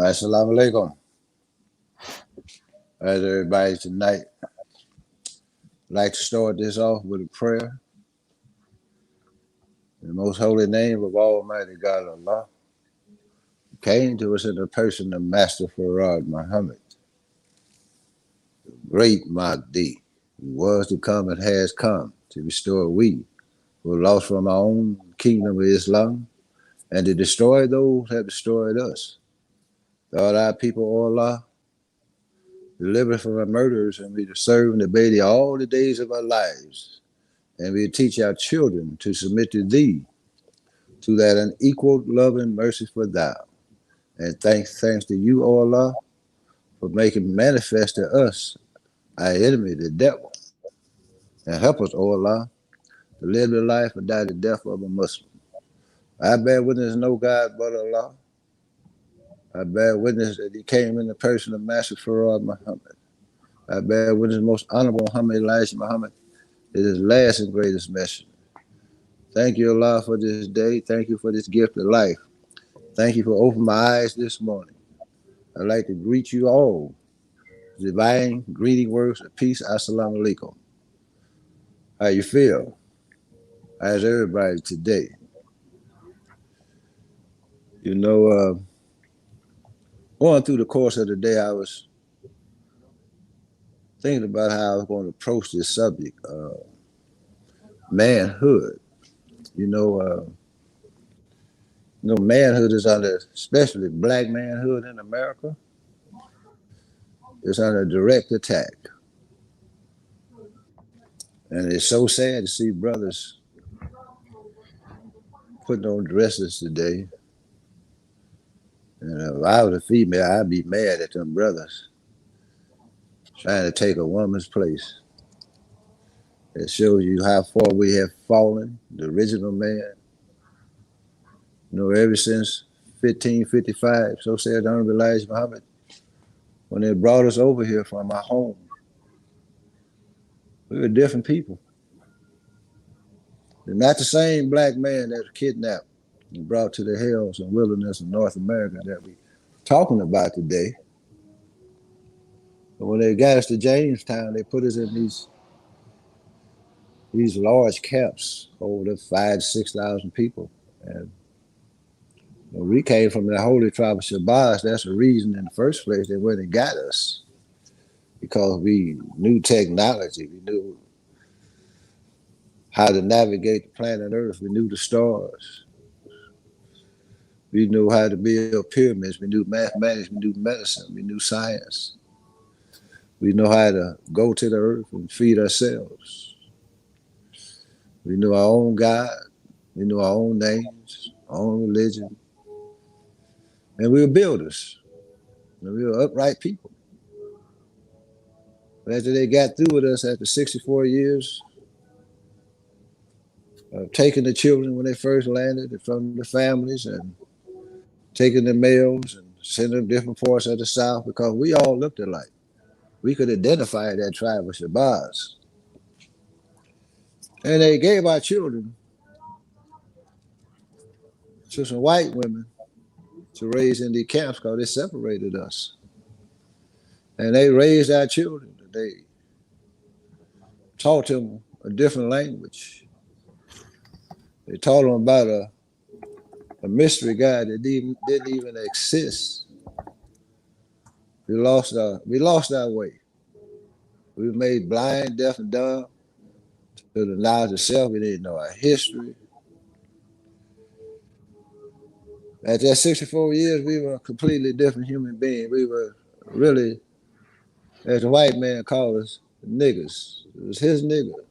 Assalamu alaikum. As everybody tonight, I'd like to start this off with a prayer. In the most holy name of Almighty God Allah, who came to us in the person of Master Farad Muhammad, the great Mahdi, who was to come and has come to restore we who are lost from our own kingdom of Islam and to destroy those who have destroyed us. Thou our people, O Allah, deliver from our murderers, and we to serve and obey thee all the days of our lives. And we teach our children to submit to thee, to that unequaled love and mercy for thou. And thanks to you, O Allah, for making manifest to us our enemy, the devil. And help us, O Allah, to live the life and die the death of a Muslim. I bear witness no God but Allah. I bear witness that he came in the person of Master Farad Muhammad. I bear witness most honorable Muhammad Elijah Muhammad is his last and greatest messenger. Thank you, Allah, for this day. Thank you for this gift of life. Thank you for opening my eyes this morning. I'd like to greet you all. Divine greeting words of peace. Assalamu alaikum. How you feel? How's everybody today? You know, going through the course of the day, I was thinking about how I was going to approach this subject, manhood. Manhood is under, especially black manhood in America, it's under direct attack. And it's so sad to see brothers putting on dresses today. And if I was a female, I'd be mad at them brothers trying to take a woman's place. It shows you how far we have fallen, the original man. Ever since 1555, so said Honorable Elijah Muhammad, when they brought us over here from our home, we were different people. They're not the same black man that was kidnapped and brought to the hills and wilderness of North America that we're talking about today. But when they got us to Jamestown, they put us in these large camps, over 5,000 to 6,000 people. And we came from the holy tribe of Shabazz. That's the reason in the first place they went and got us, because we knew technology. We knew how to navigate the planet Earth. We knew the stars. We knew how to build pyramids. We knew mathematics. We knew medicine. We knew science. We know how to go to the earth and feed ourselves. We knew our own God. We knew our own names, our own religion. And we were builders. And we were upright people. But after they got through with us after 64 years of taking the children when they first landed from the families and taking the males and sending them different parts of the South, because we all looked alike. We could identify that tribe of Shabazz. And they gave our children to some white women to raise in the camps because they separated us. And they raised our children. They taught them a different language. They taught them about a mystery God that didn't even exist. We lost our way. We were made blind, deaf, and dumb to the knowledge of self. We didn't know our history. After that 64 years, we were a completely different human being. We were really, as the white man called us, niggas. It was his nigger.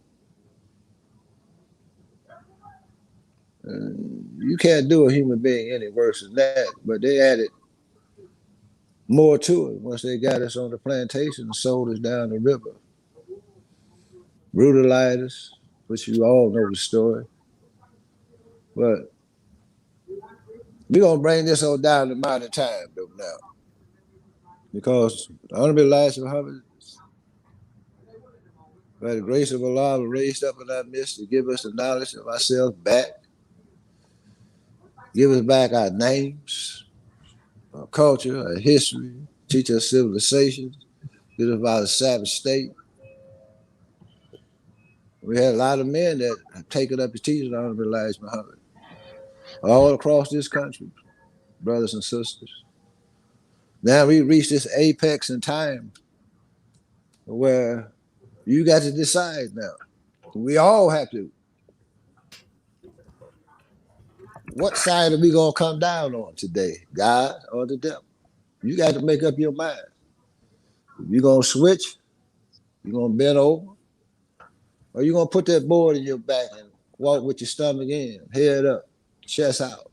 You can't do a human being any worse than that, but they added more to it once they got us on the plantation and sold us down the river. Brutalized us, which you all know the story. But we're going to bring this on down to modern time, though, now. Because the Honorable Elijah Muhammad, by the grace of Allah, was raised up in our midst to give us the knowledge of ourselves back, give us back our names, our culture, our history, teach us civilization, get us about a savage state. We had a lot of men that have taken up the teaching of Elijah Muhammad all across this country, brothers and sisters. Now we reach this apex in time where you got to decide now. We all have to. What side are we gonna come down on today, God or the devil? You got to make up your mind. If you're gonna switch, you're gonna bend over, or you're gonna put that board in your back and walk with your stomach in, head up, chest out.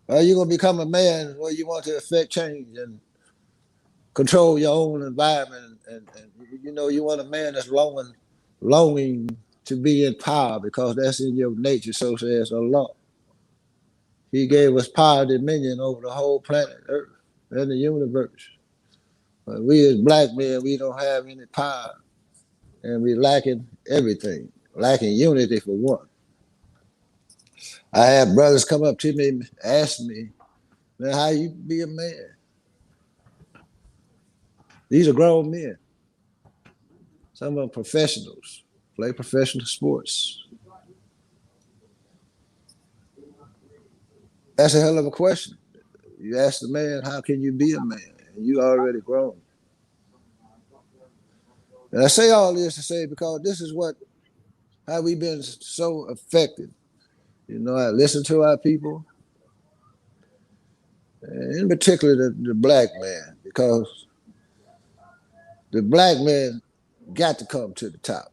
Or you're gonna become a man where you want to affect change and control your own environment, and you know you want a man that's longing to be in power because that's in your nature. So says Allah. He gave us power, dominion over the whole planet Earth and the universe. But we as black men, we don't have any power, and we lacking everything, lacking unity for one. I have brothers come up to me, ask me, man, how you be a man? These are grown men. Some of them professionals, play professional sports. That's a hell of a question. You ask the man, how can you be a man? And you already grown. And I say all this to say because this is how we've been so affected. You know, I listen to our people, and in particular the black man, because the black man got to come to the top.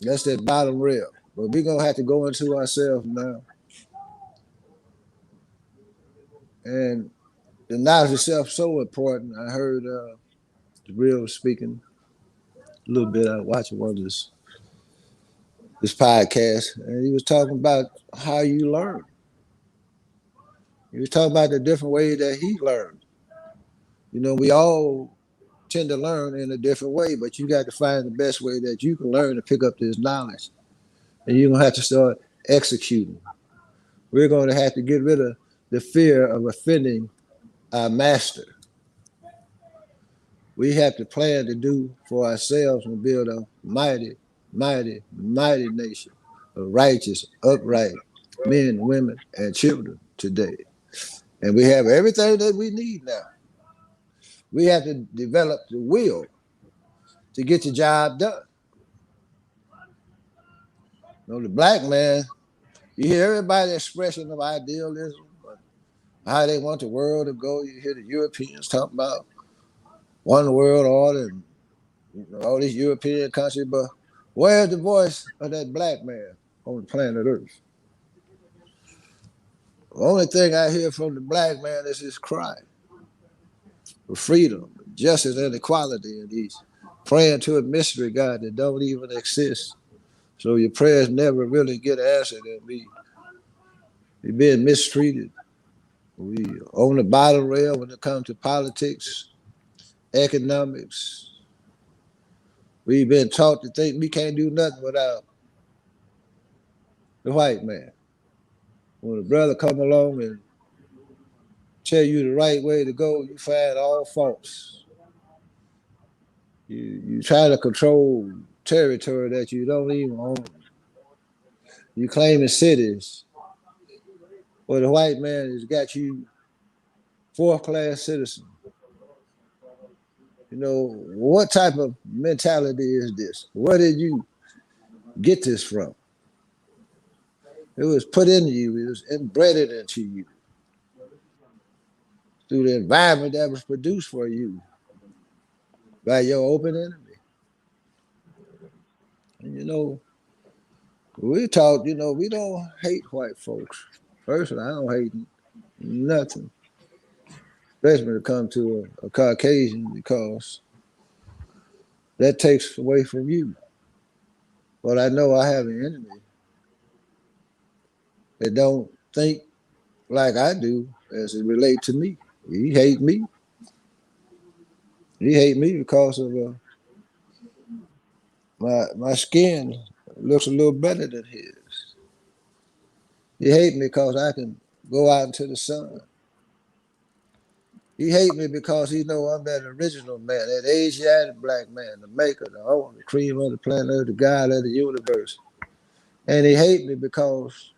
That's that bottom rail. But we're gonna have to go into ourselves now. And the knowledge of self is so important. I heard Real speaking a little bit. I watched one of this podcast, and he was talking about how you learn. He was talking about the different ways that he learned. You know, we all tend to learn in a different way, but you got to find the best way that you can learn to pick up this knowledge. And you're gonna have to start executing. We're going to have to get rid of the fear of offending our master. We have to plan to do for ourselves and build a mighty, mighty, mighty nation of righteous, upright men, women, and children today. And we have everything that we need now. We have to develop the will to get the job done. You know, the black man, you hear everybody expression of idealism, how they want the world to go. You hear the Europeans talking about one world order and all these European countries, but where's the voice of that black man on the planet Earth? The only thing I hear from the black man is his cry for freedom, justice, and equality, and he's praying to a mystery God that don't even exist. So your prayers never really get answered, and we being mistreated. We on the bottom rail when it comes to politics, economics. We've been taught to think we can't do nothing without the white man. When a brother come along and tell you the right way to go, you find all faults. You try to control territory that you don't even own. You claiming cities where the white man has got you fourth-class citizen. You know, what type of mentality is this? Where did you get this from? It was put into you, it was inbred into you through the environment that was produced for you by your open enemy. And you know, we taught, you know, we don't hate white folks. Personally, I don't hate nothing, especially when it comes to a Caucasian, because that takes away from you. But I know I have an enemy that don't think like I do as it relate to me. He hate me. He hate me because of my skin looks a little better than his. He hate me because I can go out into the sun. He hate me because he know I'm that original man, that Asiatic black man, the maker, the owner, the cream of the planet, the God of the universe. And he hate me because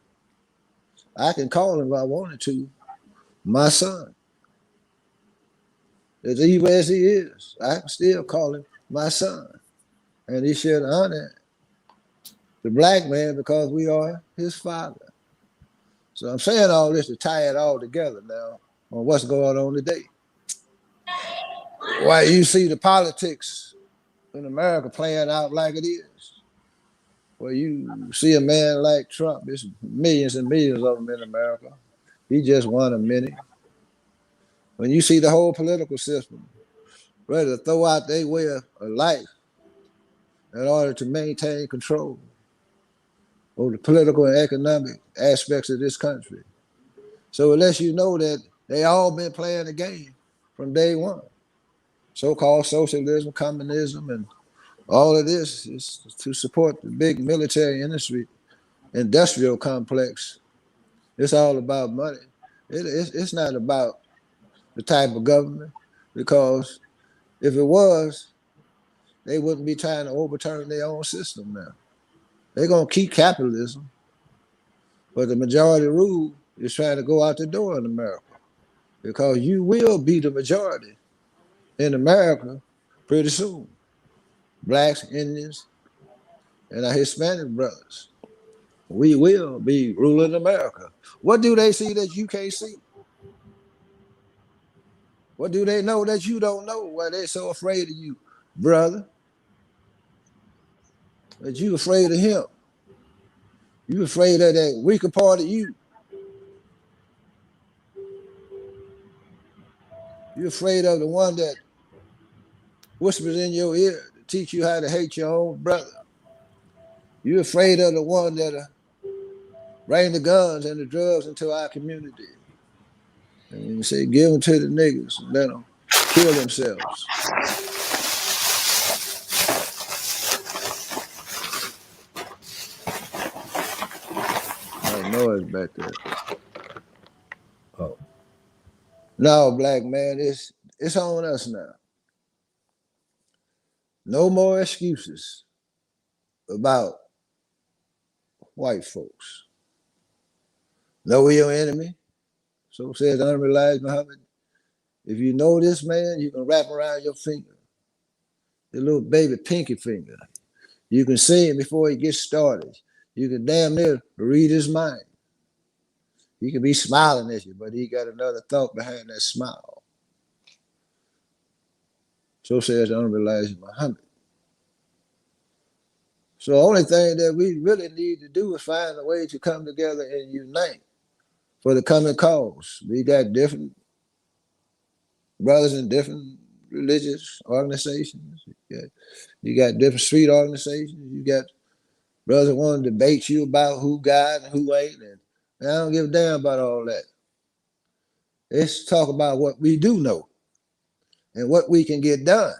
I can call him if I wanted to my son. As evil as he is, I can still call him my son. And he should honor the black man because we are his father. So I'm saying all this to tie it all together now on what's going on today. Why you see the politics in America playing out like it is. Well, you see a man like Trump, there's millions and millions of them in America. He just one of many. When you see the whole political system ready to throw out their way of life in order to maintain control over the political and economic aspects of this country. So it lets you know that they all been playing the game from day one. So-called socialism, communism, and all of this is to support the big military industry, industrial complex. It's all about money. It's not about the type of government, because if it was, they wouldn't be trying to overturn their own system now. They're going to keep capitalism, but the majority rule is trying to go out the door in America, because you will be the majority in America pretty soon. Blacks, Indians, and our Hispanic brothers. We will be ruling America. What do they see that you can't see? What do they know that you don't know? Why they're so afraid of you, brother? That you afraid of him. You afraid of that weaker part of you. You're afraid of the one that whispers in your ear to teach you how to hate your own brother. You're afraid of the one that bring the guns and the drugs into our community. And you say, give them to the niggas and let them kill themselves. Noise back there. Oh. No, black man, it's on us now. No more excuses about white folks. Know your enemy. So says Honorable Elijah Muhammad. If you know this man, you can wrap around your finger, your little baby pinky finger. You can see him before he gets started. You can damn near read his mind. He can be smiling at you, but he got another thought behind that smile. So says Honorable Elijah Muhammad. So the only thing that we really need to do is find a way to come together and unite for the common cause. We got different brothers in different religious organizations. You got different street organizations. You got brothers that want to debate you about who God and who ain't. And I don't give a damn about all that. Let's talk about what we do know and what we can get done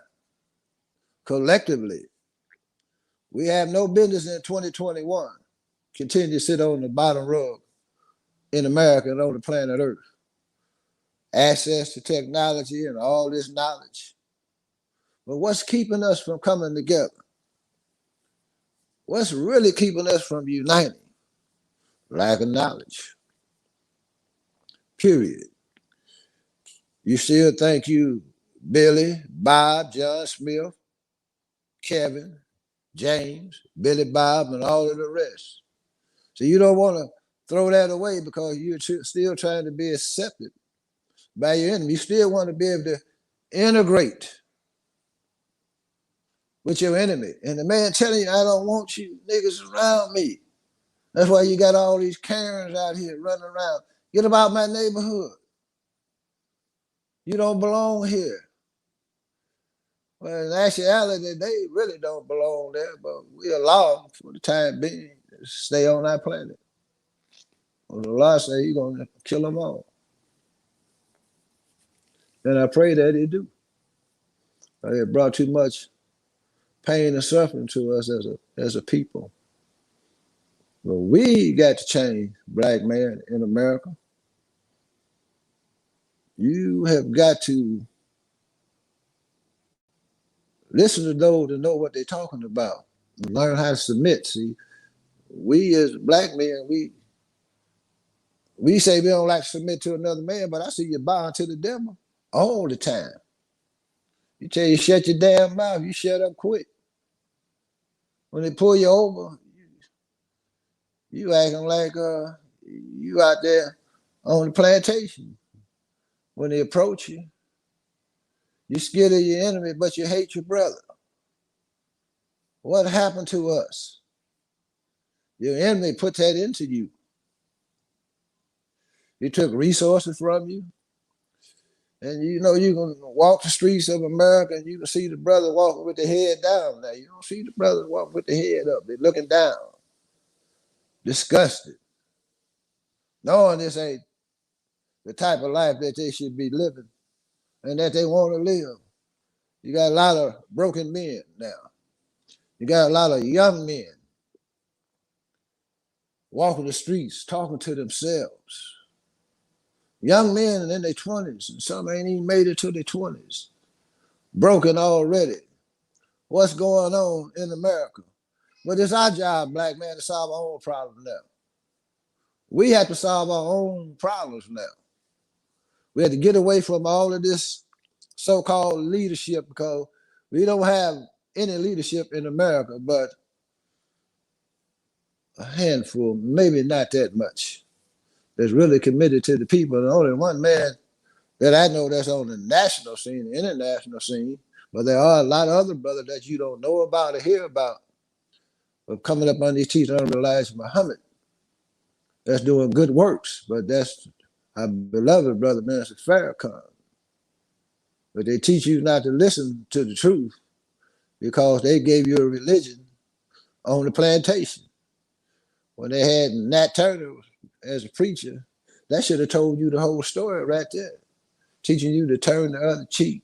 collectively. We have no business in 2021 continue to sit on the bottom rug in America and on the planet Earth. Access to technology and all this knowledge. But what's keeping us from coming together? What's really keeping us from uniting? Lack of knowledge. Period. You still think you Billy, Bob, John Smith, Kevin, James, Billy Bob, and all of the rest. So you don't want to throw that away because you're still trying to be accepted by your enemy. You still want to be able to integrate with your enemy. And the man telling you, I don't want you niggas around me. That's why you got all these Karens out here running around. Get about my neighborhood. You don't belong here. Well, in actuality, they really don't belong there, but we allow them for the time being to stay on our planet. Well, Allah say He's going to kill them all. And I pray that He do. It brought too much pain and suffering to us as a people. But we got to change, black man in America. You have got to listen to those that know what they're talking about. Learn how to submit. See, we as black men, we say we don't like to submit to another man, but I see you bowing to the devil all the time. You tell you shut your damn mouth, you shut up quick. When they pull you over, you acting like you out there on the plantation. When they approach you, you're scared of your enemy, but you hate your brother. What happened to us? Your enemy put that into you. He took resources from you. And you know you can walk the streets of America and you can see the brother walking with the head down. Now you don't see the brother walking with the head up. They're looking down, disgusted, knowing this ain't the type of life that they should be living and that they want to live. You got a lot of broken men now. You got a lot of young men walking the streets, talking to themselves. Young men in their 20s, and some ain't even made it to their 20s, broken already. What's going on in America? But it's our job, black man, to solve our own problems now. We have to solve our own problems now. We have to get away from all of this so-called leadership because we don't have any leadership in America, but a handful, maybe not that much, that's really committed to the people. And only one man that I know that's on the national scene, the international scene, but there are a lot of other brothers that you don't know about or hear about of coming up on these teachings under Elijah Muhammad that's doing good works, but that's our beloved brother, Minister Farrakhan. But they teach you not to listen to the truth because they gave you a religion on the plantation. When they had Nat Turner as a preacher, that should have told you the whole story right there, teaching you to turn the other cheek.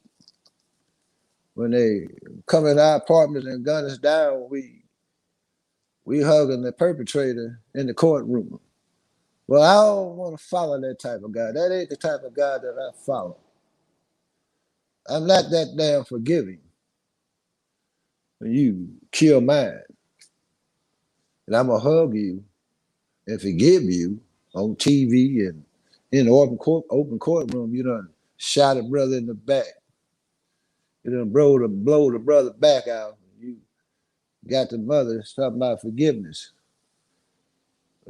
When they come in our apartments and gun us down, we hugging the perpetrator in the courtroom. Well, I don't want to follow that type of guy. That ain't the type of guy that I follow. I'm not that damn forgiving when you kill mine. And I'm going to hug you and forgive you on TV and in the open courtroom. You done shot a brother in the back. You done blow the brother back out. You got the mother talking about forgiveness.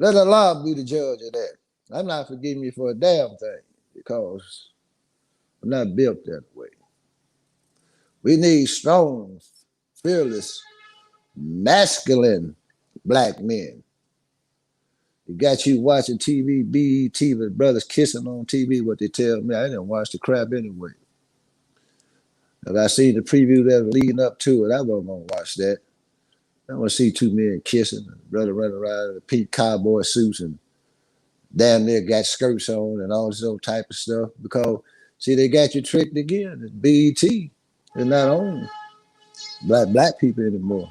Let Allah be the judge of that. I'm not forgiving you for a damn thing because I'm not built that way. We need strong, fearless, masculine black men. It got you watching TV, BET, with brothers kissing on TV, what they tell me. I didn't watch the crap anyway. If I seen the preview that was leading up to it, I wasn't going to watch that. I want to see two men kissing, and brother running around in the pink cowboy suits and damn near got skirts on and all this old type of stuff because, see, they got you tricked again. It's BET. They're not on black people anymore.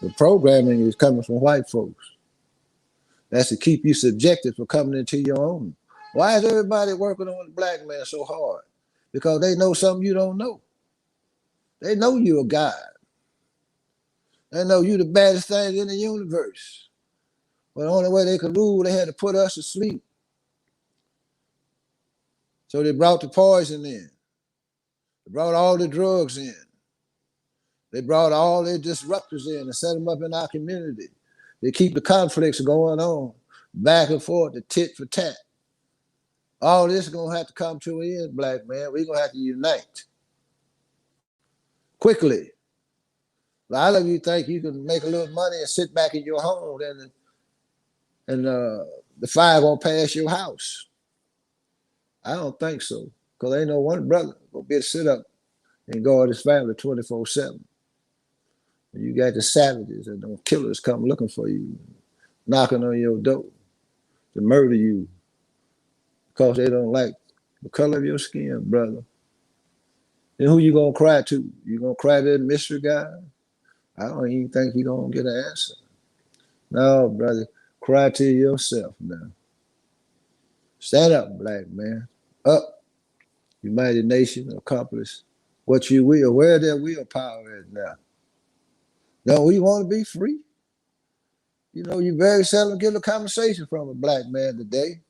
The programming is coming from white folks. That's to keep you subjected for coming into your own. Why is everybody working on the black man so hard? Because they know something you don't know. They know you're a God. They know you the baddest thing in the universe. But the only way they could rule, they had to put us to sleep. So they brought the poison in. They brought all the drugs in. They brought all their disruptors in and set them up in our community. They keep the conflicts going on, back and forth, the tit for tat. All this is going to have to come to an end, black man. We're going to have to unite quickly. A lot of you think you can make a little money and sit back in your home and the fire won't pass your house. I don't think so, because ain't no one brother going to be able to sit up and guard his family 24/7. You got the savages and the killers come looking for you, knocking on your door to murder you because they don't like the color of your skin, brother. Then who you gonna cry to? You gonna cry to the mystery guy? I don't even think you gonna get an answer. No, brother, cry to yourself now. Stand up, black man. Up. United Nations accomplish what you will. Where their willpower is now. Don't we want to be free? You know, you very seldom get a conversation from a black man today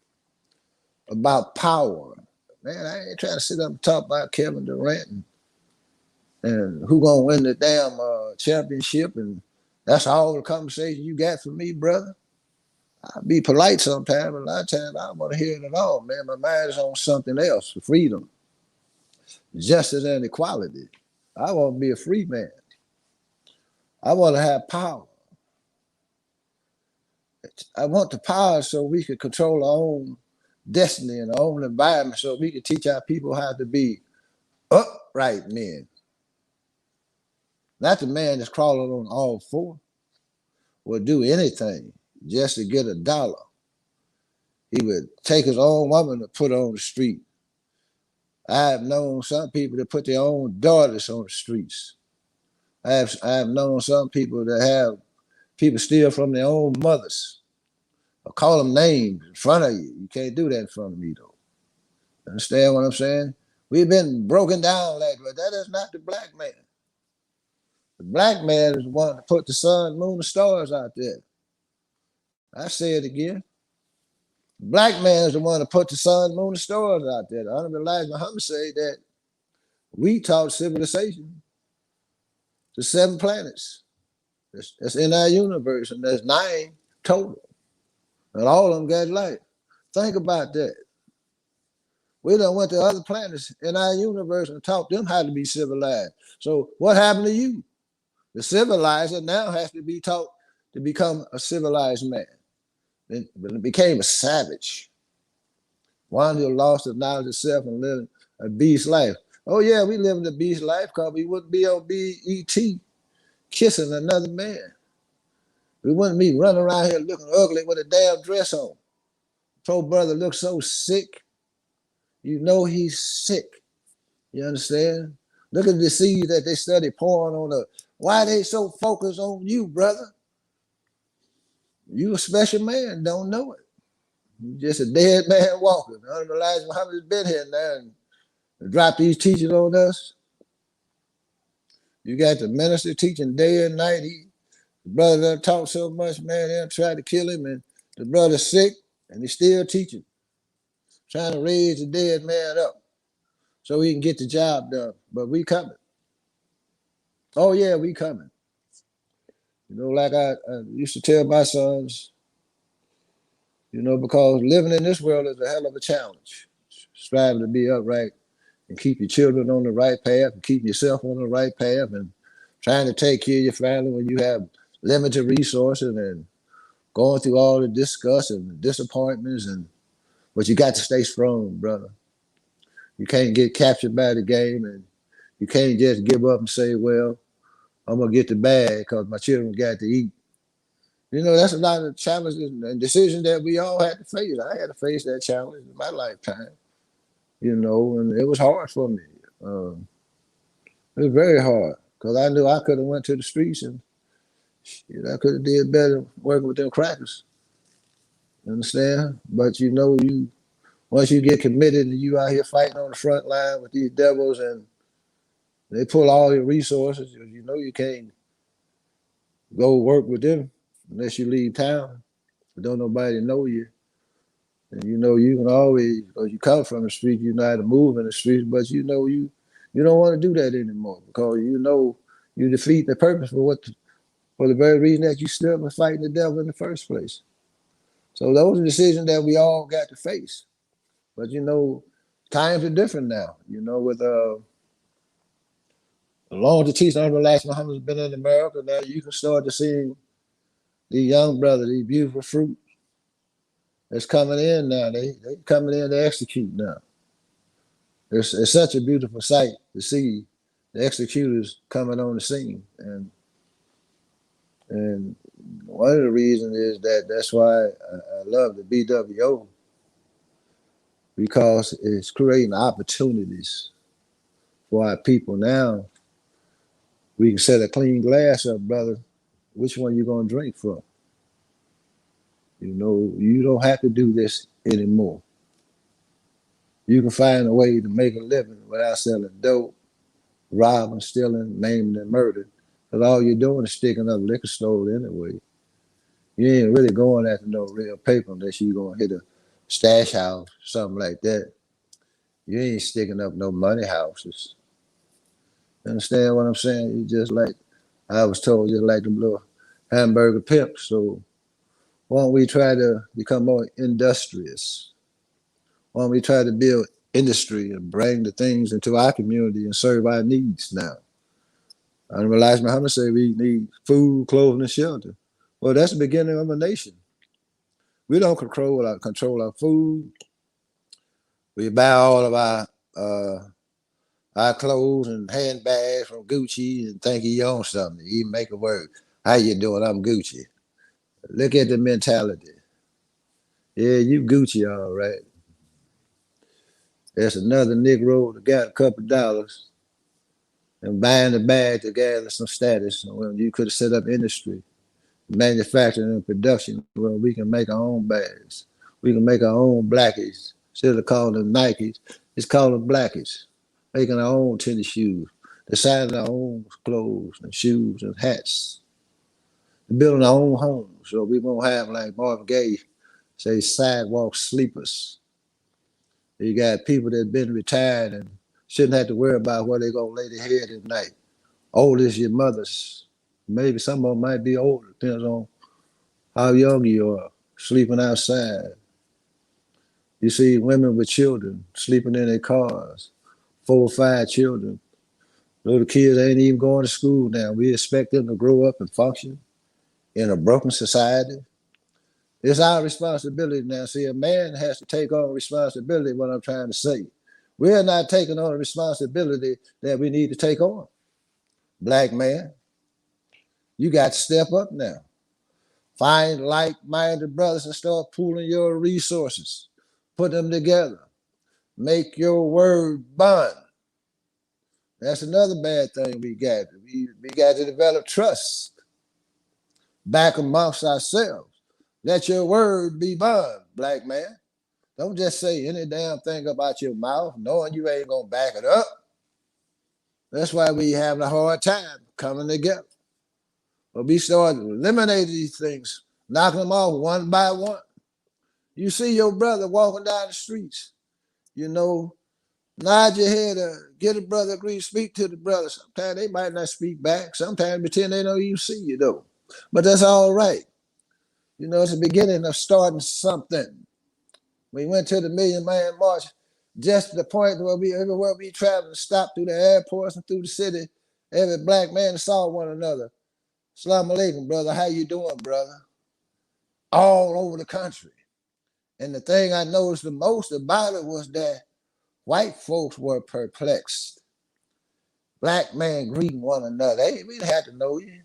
about power. Man, I ain't trying to sit up and talk about Kevin Durant and who gonna win the damn championship, and that's all the conversation you got from me, brother. I'll be polite sometimes, but a lot of times I don't want to hear it at all, man. My mind is on something else, freedom, justice, and equality. I want to be a free man. I want to have power. I want the power so we can control our own destiny and our own environment, so we can teach our people how to be upright men. Not the man that's crawling on all four, will do anything just to get a dollar. He would take his own woman to put on the street. I have known some people that put their own daughters on the streets. I have known some people that have people steal from their own mothers or call them names in front of you. You can't do that in front of me, though. Understand what I'm saying? We've been broken down like that. That is not the black man. The black man is the one to put the sun, moon, and stars out there. I say it again. The black man is the one to put the sun, moon, and stars out there. The Honorable Elijah Muhammad said that we taught civilization to 7 planets. That's in our universe, and there's 9 total. And all of them got light. Think about that. We done went to other planets in our universe and taught them how to be civilized. So what happened to you? The civilizer now has to be taught to become a civilized man. Then became a savage. One who lost the knowledge of self and lived a beast life. Oh yeah, we live in the beast life because we wouldn't be on BET kissing another man. We wouldn't be running around here looking ugly with a damn dress on. Poor brother looks so sick. You know he's sick. You understand? Look at the disease that they study pouring on the. Why they so focused on you, brother? You a special man, don't know it. You just a dead man walking. Honorable Elijah Muhammad has been here now and dropped these teachings on us. You got the minister teaching day and night. The brother done taught so much, man, they done tried to kill him, and the brother's sick, and he's still teaching, trying to raise the dead man up so he can get the job done. But we coming. Oh yeah, we coming. You know, like I used to tell my sons, you know, because living in this world is a hell of a challenge. Striving to be upright and keep your children on the right path and keep yourself on the right path and trying to take care of your family when you have limited resources and going through all the disgust and disappointments, but you got to stay strong, brother. You can't get captured by the game, and you can't just give up and say, well, I'm gonna get the bag because my children got to eat. You know, that's a lot of challenges and decisions that we all had to face. I had to face that challenge in my lifetime, you know, and it was hard for me. It was very hard because I knew I could have went to the streets and I could have did better working with them crackers. You understand? But you know, once you get committed and you out here fighting on the front line with these devils and they pull all your resources, you know you can't go work with them unless you leave town. Don't nobody know you. And you know you can always, because you come from the street, you know how to move in the streets, but you know you don't want to do that anymore because you know you defeat the purpose for the very reason that you still been fighting the devil in the first place. So those are decisions that we all got to face. But you know, times are different now. You know, with long to teach Honorable Elijah Muhammad has been in America, now you can start to see these young brothers, these beautiful fruit that's coming in now. They coming in to execute now. It's such a beautiful sight to see the executors coming on the scene. And one of the reasons is that's why I love the BWO, because it's creating opportunities for our people now. We can set a clean glass up, brother. Which one you gonna drink from? You know, you don't have to do this anymore. You can find a way to make a living without selling dope, robbing, stealing, maiming, and murdering. Because all you're doing is sticking up liquor stores anyway. You ain't really going after no real paper unless you going to hit a stash house, something like that. You ain't sticking up no money houses. You understand what I'm saying? You just like, I was told, just like them little hamburger pimps. So why don't we try to become more industrious? Why don't we try to build industry and bring the things into our community and serve our needs now? I realize Muhammad said we need food, clothing, and shelter. Well, that's the beginning of a nation. We don't control our food. We buy all of our clothes and handbags from Gucci and think he owns something. He make a word. How you doing? I'm Gucci. Look at the mentality. Yeah, you Gucci, all right. There's another Negro that got a couple dollars and buying the bag to gather some status. Well, you could have set up industry, manufacturing and production where we can make our own bags. We can make our own blackies. Instead of calling them Nikes, it's called them blackies. Making our own tennis shoes, designing our own clothes and shoes and hats. Building our own homes so we won't have, like Marvin Gaye say, sidewalk sleepers. You got people that have been retired and shouldn't have to worry about where they're going to lay their head at night. Old as your mother's. Maybe some of them might be older, depends on how young you are, sleeping outside. You see women with children sleeping in their cars, 4 or 5 children. Little kids ain't even going to school now. We expect them to grow up and function in a broken society. It's our responsibility now. See, a man has to take on responsibility, what I'm trying to say. We're not taking on the responsibility that we need to take on. Black man, you got to step up now. Find like-minded brothers and start pooling your resources. Put them together. Make your word bond. That's another bad thing we got. We got to develop trust back amongst ourselves. Let your word be bond, black man. Don't just say any damn thing about your mouth, knowing you ain't gonna back it up. That's why we having a hard time coming together. But we start eliminating these things, knocking them off one by one. You see your brother walking down the streets, you know, nod your head, get a brother agree, speak to the brother. Sometimes they might not speak back. Sometimes pretend they don't even see you though. But that's all right. You know, it's the beginning of starting something. We went to the Million Man March, just to the point where everywhere we traveled, stopped through the airports and through the city, every black man saw one another. Assalamu alaikum, brother. How you doing, brother? All over the country. And the thing I noticed the most about it was that white folks were perplexed. Black men greeting one another. Hey, we didn't have to know you,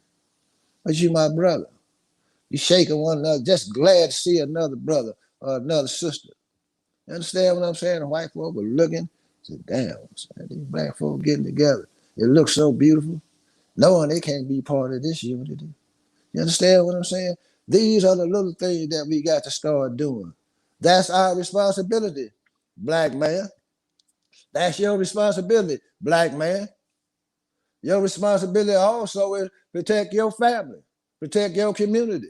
but you my brother. You shaking one another, just glad to see another brother or another sister. You understand what I'm saying? The white folk were looking, said, damn, these black folk getting together. It looks so beautiful, knowing they can't be part of this unity. You understand what I'm saying? These are the little things that we got to start doing. That's our responsibility, black man. That's your responsibility, black man. Your responsibility also is protect your family, protect your community.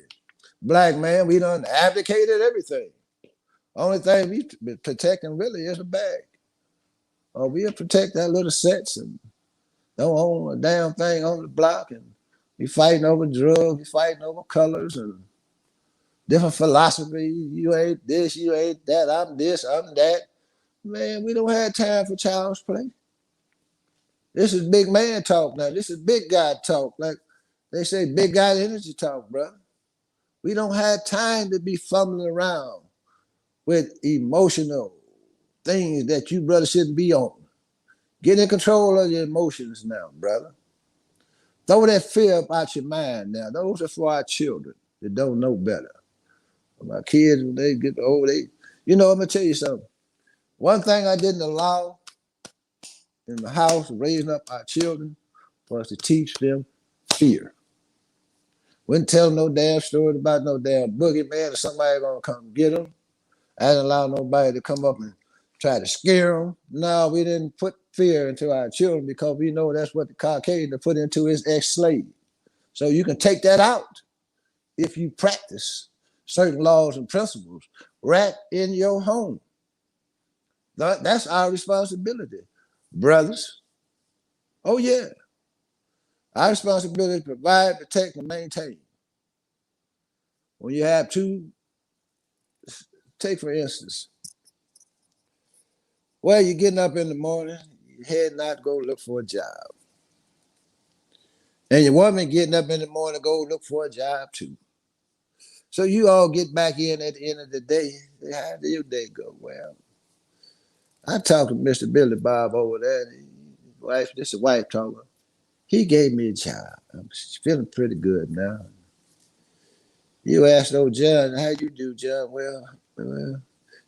Black man, we done abdicated everything. Only thing we protecting really is a bag. Or we'll protect that little sets and don't own a damn thing on the block. And we fighting over drugs, we fighting over colors and different philosophy. You ain't this, you ain't that, I'm this, I'm that. Man, we don't have time for child's play. This is big man talk now. This is big guy talk. Like they say, big guy energy talk, brother. We don't have time to be fumbling around with emotional things that you, brother, shouldn't be on. Get in control of your emotions now, brother. Throw that fear up out your mind now. Those are for our children that don't know better. My kids, when they get old, I'm gonna tell you something. One thing I didn't allow in the house raising up our children was to teach them fear. Wouldn't tell them no damn story about no damn boogeyman or somebody gonna come get them. I didn't allow nobody to come up and try to scare them. No, we didn't put fear into our children because we know that's what the Caucasian put into his ex-slave. So you can take that out if you practice certain laws and principles right in your home. That's our responsibility, brothers. Oh, yeah. Our responsibility to provide, protect, and maintain. When you have two, take for instance, well, you're getting up in the morning, you're heading out to go look for a job. And your woman getting up in the morning to go look for a job too. So you all get back in at the end of the day. How did your day go? Well, I talked to Mr. Billy Bob over there. Wife, this is wife talking. He gave me a job. I'm feeling pretty good now. You asked old John, how you do, John? Well,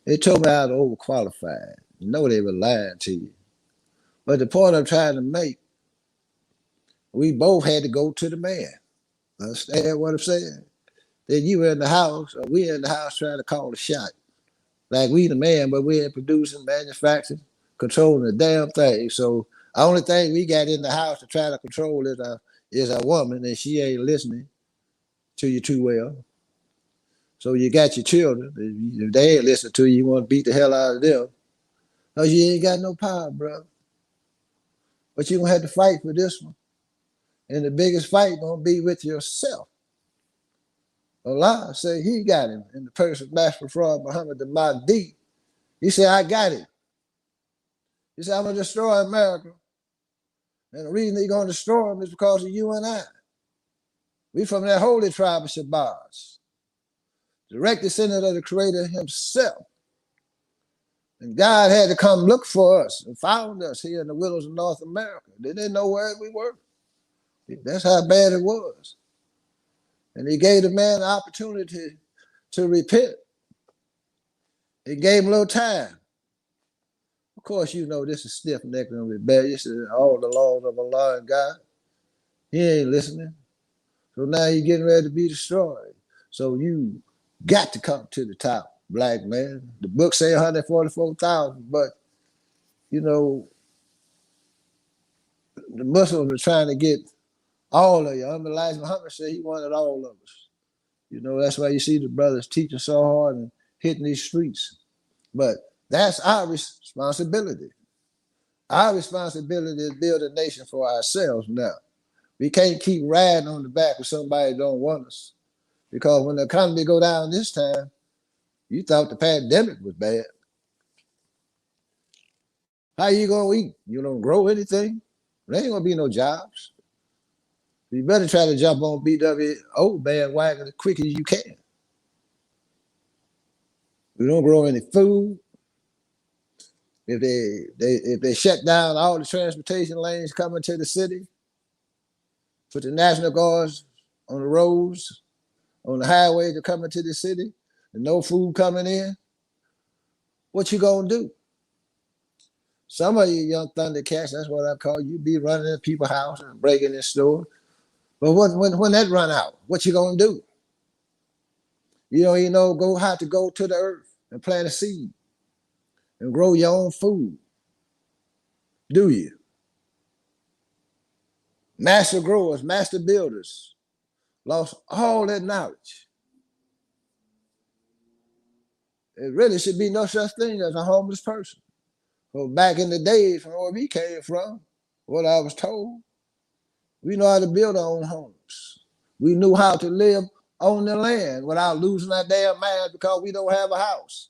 they told me I was overqualified. You know they were lying to you. But the point I'm trying to make, we both had to go to the man. Understand what I'm saying? Then you in the house, or we in the house trying to call the shot. Like we the man, but we ain't producing, manufacturing, controlling the damn thing. So the only thing we got in the house to try to control is a woman, and she ain't listening to you too well. So you got your children. If they ain't listening to you, you want to beat the hell out of them. Because you ain't got no power, bro. But you're going to have to fight for this one. And the biggest fight going to be with yourself. Allah said he got him in the person of Master Fraud Muhammad the Mahdi. He said, I got him. He said, I'm going to destroy America. And the reason he's going to destroy him is because of you and I. We from that holy tribe of Shabazz. Direct descendant of the Creator himself. And God had to come look for us and found us here in the willows of North America. They didn't know where we were. That's how bad it was. And he gave the man the opportunity to repent. He gave him a little time. Of course, you know this is stiff-necked and rebellious and all the laws of Allah and God. He ain't listening. So now he's getting ready to be destroyed. So you got to come to the top, black man. The book say 144,000, but you know, the Muslims are trying to get all of you. Elijah Muhammad said he wanted all of us. You know, that's why you see the brothers teaching so hard and hitting these streets. But that's our responsibility. Our responsibility is to build a nation for ourselves now. We can't keep riding on the back of somebody who don't want us. Because when the economy go down this time, you thought the pandemic was bad. How you gonna eat? You don't grow anything? There ain't gonna be no jobs. You better try to jump on BWO bandwagon as quick as you can. We don't grow any food. If they shut down all the transportation lanes coming to the city, put the National Guards on the roads, on the highways that coming to the city, and no food coming in, what you gonna do? Some of you young Thundercats, that's what I call you, be running in people's house and breaking in stores. But when that run out, what you gonna do? You don't even know how to go to the earth and plant a seed and grow your own food, do you? Master growers, master builders, lost all that knowledge. It really should be no such thing as a homeless person. So back in the days from where we came from, what I was told, we know how to build our own homes. We knew how to live on the land without losing our damn mind because we don't have a house.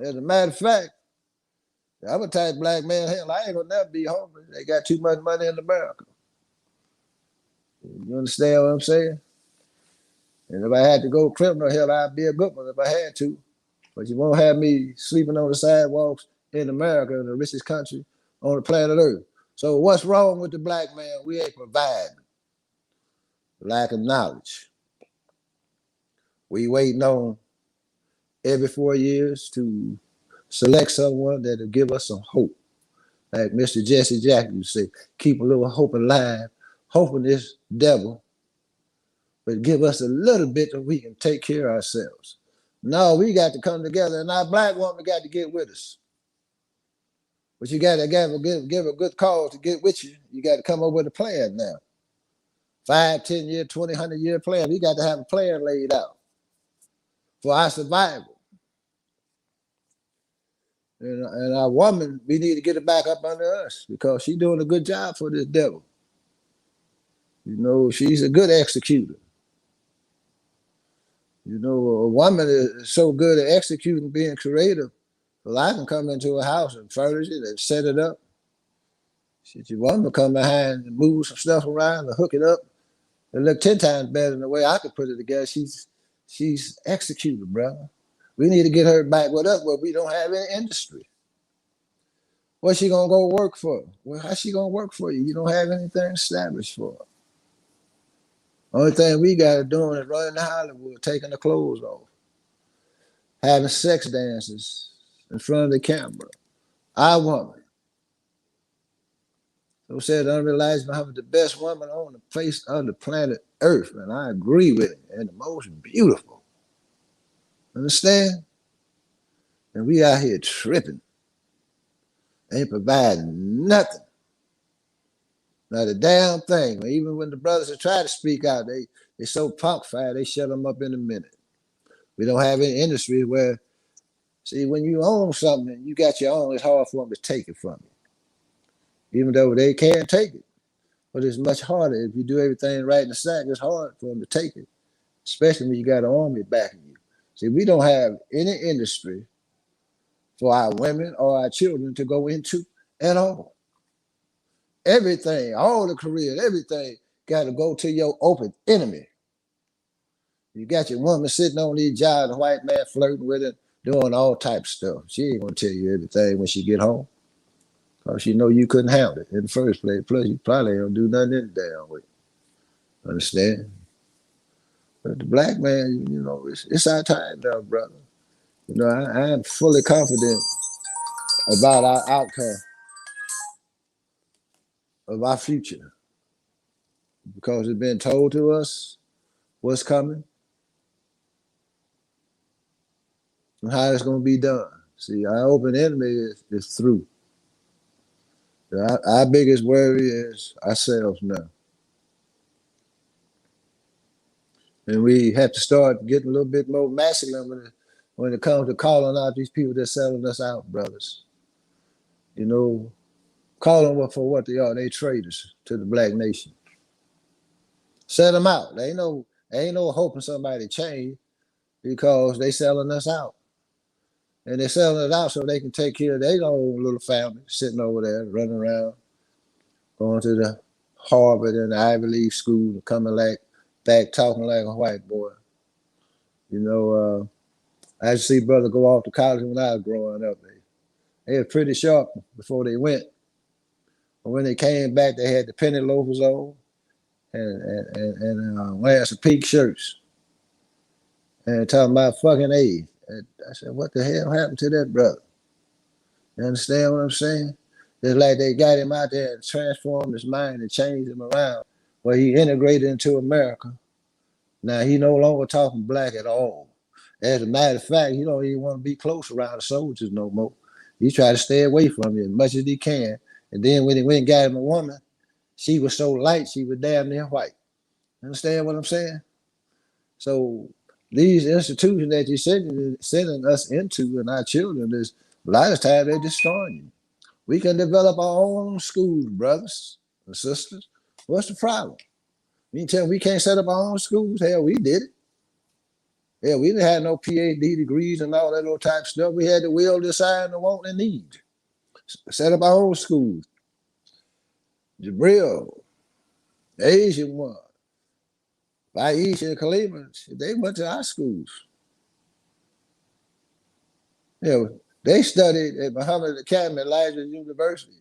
As a matter of fact, I'm a type black man, hell, I ain't gonna never be homeless. They got too much money in America. You understand what I'm saying? And if I had to go criminal, hell, I'd be a good one if I had to. But you won't have me sleeping on the sidewalks in America, the richest country on the planet Earth. So what's wrong with the black man? We ain't providing. Lack of knowledge. We waiting on every 4 years to select someone that'll give us some hope. Like Mr. Jesse Jackson used to say, keep a little hope alive, hoping this devil will give us a little bit that we can take care of ourselves. No, we got to come together, and our black woman got to get with us. But you got to give a good cause to get with you. You got to come up with a plan now. 5, 10 year, 20, 100-year plan. You got to have a plan laid out for our survival. And our woman, we need to get it back up under us because she's doing a good job for this devil. You know, she's a good executor. You know, a woman is so good at executing, being creative. Well, I can come into a house and furnish it and set it up. Shit, your woman come behind and move some stuff around and hook it up and look 10 times better than the way I could put it together. She's executed, brother. We need to get her back with us, but we don't have any industry. What's she gonna go work for? Well, how's she gonna work for you? You don't have anything established for her. Only thing we got to do is running to Hollywood, taking the clothes off, having sex dances in front of the camera. Our woman. So said Unrealized Muhammad, the best woman on the face of the planet Earth, and I agree with it, and the most beautiful. Understand? And we out here tripping. Ain't providing nothing. Not a damn thing. Even when the brothers are trying to speak out, they so punk-fied, they shut them up in a minute. We don't have any industry where, see, when you own something, you got your own, it's hard for them to take it from you. Even though they can take it. But it's much harder. If you do everything right in the sack, it's hard for them to take it. Especially when you got an army backing you. See, we don't have any industry for our women or our children to go into at all. Everything, all the careers, everything got to go to your open enemy. You got your woman sitting on these jobs, the white man flirting with her, doing all types of stuff. She ain't gonna tell you everything when she get home. Because she know you couldn't handle it in the first place. Plus, you probably don't do nothing in the damn way. Understand? But the black man, you know, it's our time now, brother. You know, I am fully confident about our outcome of our future because it's been told to us what's coming and how it's going to be done. See, our open enemy is through. Our biggest worry is ourselves now. And we have to start getting a little bit more masculine when it comes to calling out these people that's selling us out, brothers. You know, calling them for what they are. They traitors to the black nation. Set them out. There ain't no hoping somebody change because they selling us out. And they're selling it out so they can take care of their own little family sitting over there, running around, going to the Harvard and the Ivy League school, coming back talking like a white boy. You know, I used to see brothers go off to college when I was growing up. They were pretty sharp before they went. But when they came back, they had the penny loafers on and wearing some pink shirts and talking about fucking AIDS. And I said, what the hell happened to that brother? You understand what I'm saying? It's like they got him out there and transformed his mind and changed him around where he integrated into America. Now he no longer talking black at all. As a matter of fact, he don't even want to be close around the soldiers no more. He try to stay away from you as much as he can. And then when he went and got him a woman, she was so light, she was damn near white. Understand what I'm saying? So these institutions that you're sending us into and our children, is a lot of times they're destroying you. We can develop our own schools, brothers and sisters. What's the problem? You tell me we can't set up our own schools? Hell, we did it. Hell, we didn't have no PhD degrees and all that old type of stuff. We had the will, desire, and the want and need. Set up our own schools. Jabril, the Asian one, Aisha and Kalima, they went to our schools. You know, they studied at Muhammad Academy, Elijah University.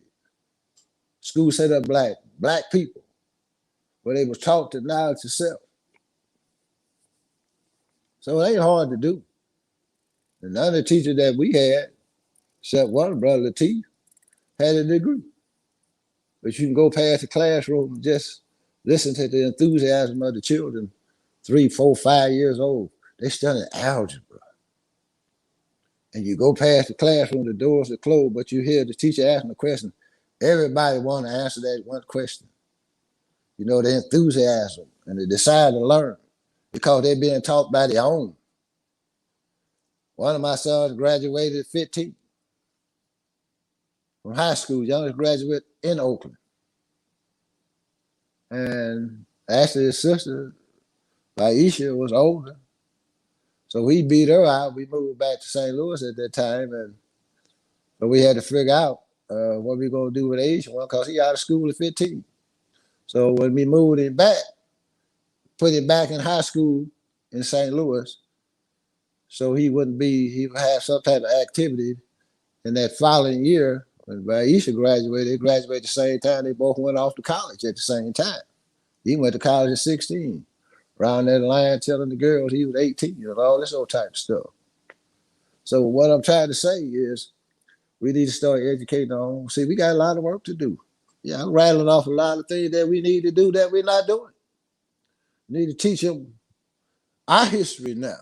School set up black people, where they was taught the knowledge of self. So it ain't hard to do. And none of the teachers that we had, except one brother, Latif, had a degree. But you can go past the classroom and just listen to the enthusiasm of the children, 3, 4, 5 years old. They studying algebra. and you go past the classroom, the doors are closed, but you hear the teacher asking a question. Everybody want to answer that one question. You know, the enthusiasm and the desire to learn because they're being taught by their own. One of my sons graduated at 15 from high school, youngest graduate in Oakland. And actually his sister, Aisha, was older. So we beat her out. We moved back to St. Louis at that time. And but we had to figure out what we going to do with Aisha one because he out of school at 15. So when we moved him back, put him back in high school in St. Louis, so he would have some type of activity. In that following year, when Aisha graduated, they graduated at the same time. They both went off to college at the same time. He went to college at 16, around that line telling the girls he was 18 and all this old type of stuff. So what I'm trying to say is we need to start educating on. See, we got a lot of work to do. Yeah, I'm rattling off a lot of things that we need to do that we're not doing. We need to teach them our history now.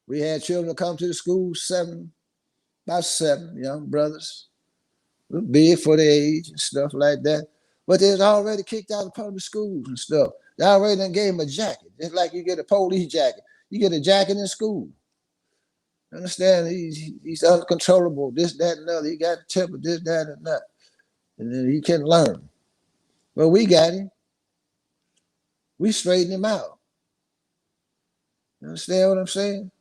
We had children come to the school, about seven young brothers, big for their age and stuff like that. But they was already kicked out of public schools and stuff. They already done gave them a jacket, just like you get a police jacket. You get a jacket in school. Understand? He's uncontrollable, this, that, and other. He got the temper, this, that, and that. And then he can learn. Well, we got him. We straightened him out. You understand what I'm saying?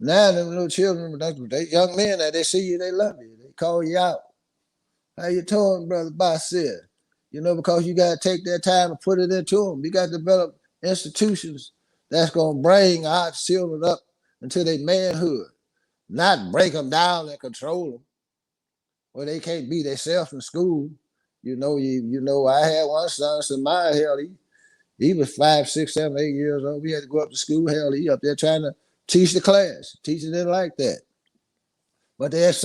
Now them little children, they young men, that they see you, they love you. They call you out. How you doing, Brother Basir? You know, because you got to take that time and put it into them. You got to develop institutions that's going to bring our children up into their manhood, not break them down and control them, where they can't be themselves in school. You know, I had one son, Samaya, hell, he was 5, 6, 7, 8 years old. We had to go up to school. Hell, he up there trying to teach the class. Teachers didn't like that. But they had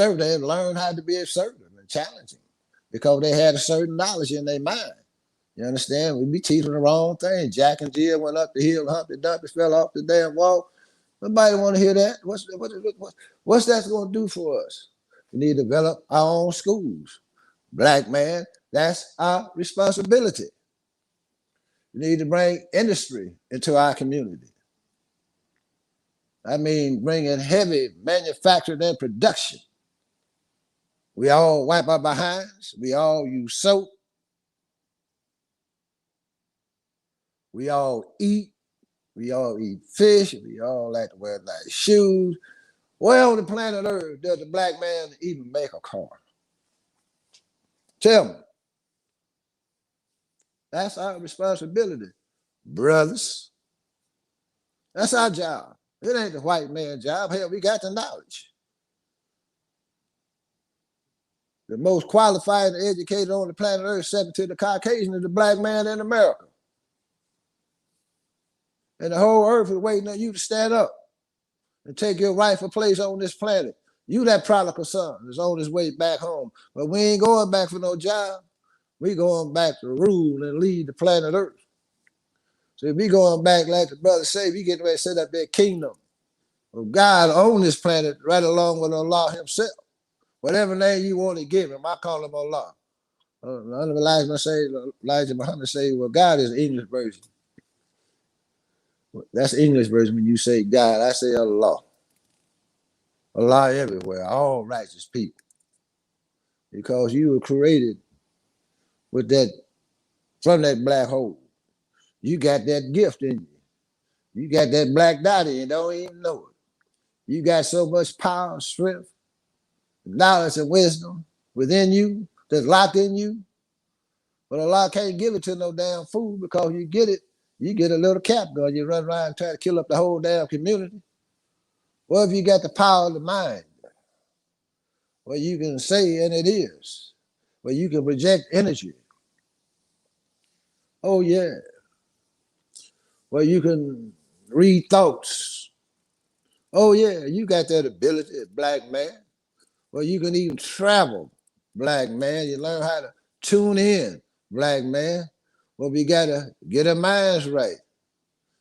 learned how to be assertive and challenging because they had a certain knowledge in their mind. You understand? We be teaching the wrong thing. Jack and Jill went up the hill, Humpty Dumpty fell off the damn wall. Nobody want to hear that. What's that going to do for us? We need to develop our own schools. Black man, that's our responsibility. We need to bring industry into our community. I mean, bringing heavy manufacturing and production. We all wipe our behinds. We all use soap. We all eat. We all eat fish. We all like to wear nice shoes. Where on the planet Earth does the black man even make a car? Tell me. That's our responsibility, brothers. That's our job. It ain't the white man's job. Hell, we got the knowledge. The most qualified and educated on the planet Earth, second to the Caucasian, is the black man in America. And the whole earth is waiting on you to stand up and take your rightful place on this planet. You that prodigal son is on his way back home. But we ain't going back for no job. We going back to rule and lead the planet Earth. So if we going back, like the brother say, we get ready to set up that kingdom of God on this planet right along with Allah himself. Whatever name you want to give him, I call him Allah. Elijah Muhammad say, well, God is the English version. That's the English version when you say God. I say Allah. Allah everywhere, all righteous people. Because you were created with that, from that black hole. You got that gift in you. You got that black dot in you, don't even know it. You got so much power, strength, knowledge, and wisdom within you that's locked in you. But Allah can't give it to no damn fool because you get a little cap gun, you run around and try to kill up the whole damn community. Well, if you got the power of the mind, where you can say, and it is, where you can project energy. Oh, yeah. Where you can read thoughts. Oh, yeah, you got that ability, black man. Where you can even travel, black man. You learn how to tune in, black man. Well, we got to get our minds right.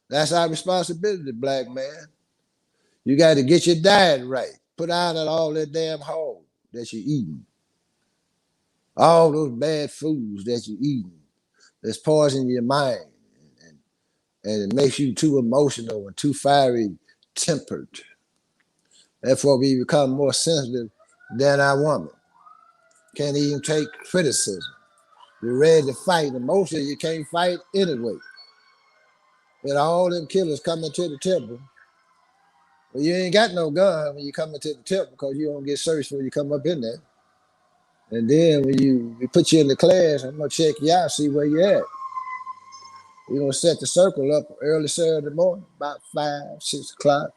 That's our responsibility, black man. You got to get your diet right. Put out at all that damn hog that you're eating. All those bad foods that you're eating that's poisoning your mind. And, and it makes you too emotional and too fiery tempered. Therefore, we become more sensitive than our woman. Can't even take criticism. You're ready to fight, and most of you can't fight anyway. With all them killers coming to the temple, well, you ain't got no gun when you come into the temple because you don't get searched when you come up in there. And then when we put you in the class, I'm gonna check you out, see where you at. We're gonna set the circle up early Saturday morning, about 5, 6 o'clock.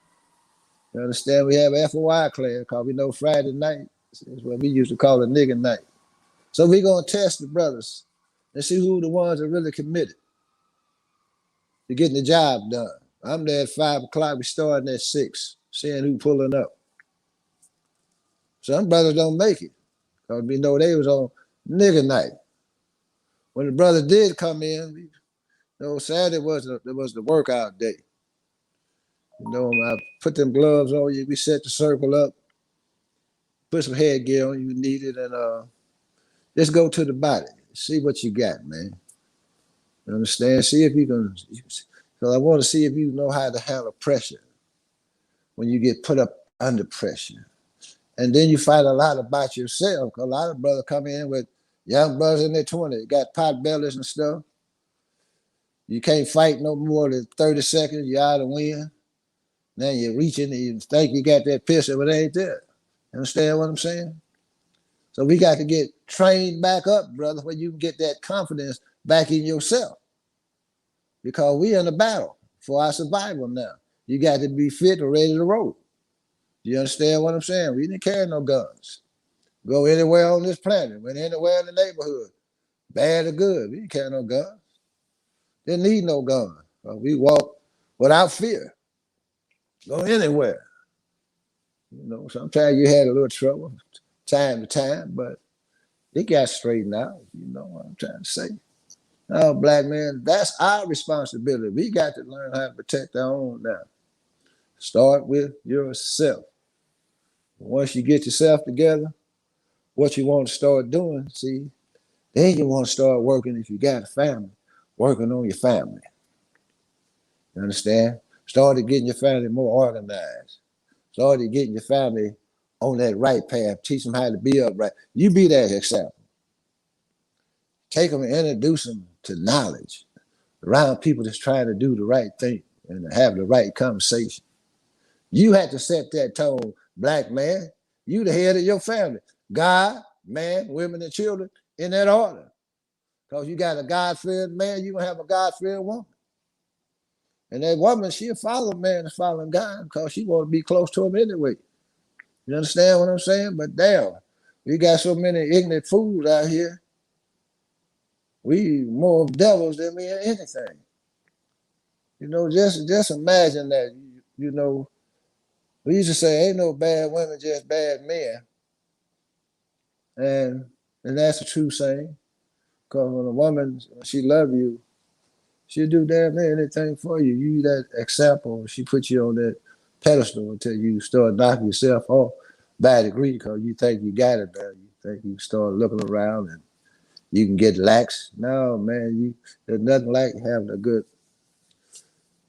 You understand? We have an FOI class because we know Friday night is what we used to call a nigga night. So we're gonna test the brothers and see who the ones that really committed to getting the job done. I'm there at 5 o'clock. We starting at 6, seeing who pulling up. Some brothers don't make it because we know they was on nigga night. When the brother did come in, Saturday was the workout day. I put them gloves on you. We set the circle up, put some headgear on you need it, and just go to the body. See what you got, man. You understand? See if you can. Because I want to see if you know how to handle pressure when you get put up under pressure. And then you find a lot about yourself. A lot of brothers come in with young brothers in their 20s, got pot bellies and stuff. You can't fight no more than 30 seconds. You're out of wind. Then you're reaching and you think you got that pistol, but it ain't there. You understand what I'm saying? So we got to get trained back up, brother, where you can get that confidence back in yourself. Because we in a battle for our survival now. You got to be fit and ready to roll. You understand what I'm saying? We didn't carry no guns. Go anywhere on this planet, went anywhere in the neighborhood, bad or good. We didn't carry no guns. Didn't need no gun. We walk without fear. Go anywhere. Sometimes you had a little trouble time to time, but it got straightened out. You know what I'm trying to say. Oh, black man, that's our responsibility. We got to learn how to protect our own now. Start with yourself. Once you get yourself together, what you want to start doing, see, then you want to start working if you got a family, working on your family. You understand? Started getting your family more organized. Started getting your family on that right path. Teach them how to be upright. You be that example. Take them and introduce them to knowledge around people that's trying to do the right thing and have the right conversation. You had to set that tone, black man. You the head of your family. God, man, women, and children in that order. Because you got a God-fearing man, you're going to have a God-fearing woman. And that woman, she'll follow man that's following God because she want to be close to him anyway. You understand what I'm saying? But damn, we got so many ignorant fools out here. We more devils than we are anything. Just imagine that, we used to say, ain't no bad women, just bad men. And that's a true saying. Because when a woman, she love you, she'll do damn near anything for you. You that example, she put you on that pedestal until you start knocking yourself off by a degree because you think you got it now. You think you start looking around and you can get lax. No, man, there's nothing like having a good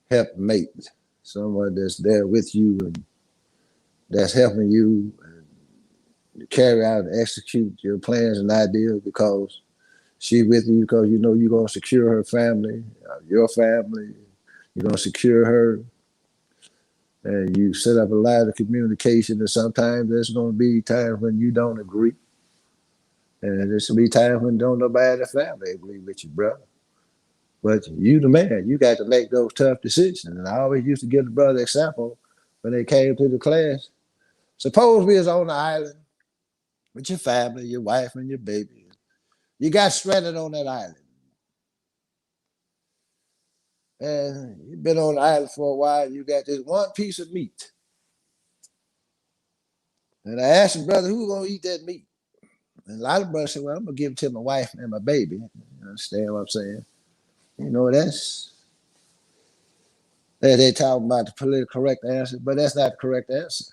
helpmate, someone that's there with you and that's helping you and carry out and execute your plans and ideas because she with you because you know you're going to secure her family, your family. You're going to secure her. And you set up a line of communication, and sometimes there's going to be times when you don't agree. And there's going to be times when don't nobody in the family agree with you, brother. But you the man, you got to make those tough decisions. And I always used to give the brother example when they came to the class. Suppose we was on the island with your family, your wife and your baby. You got stranded on that island. And you've been on the island for a while. You got this one piece of meat. And I asked the brother, who's going to eat that meat? And a lot of brothers say, well, I'm going to give it to my wife and my baby. You understand what I'm saying? That's They talk about the politically correct answer, but that's not the correct answer.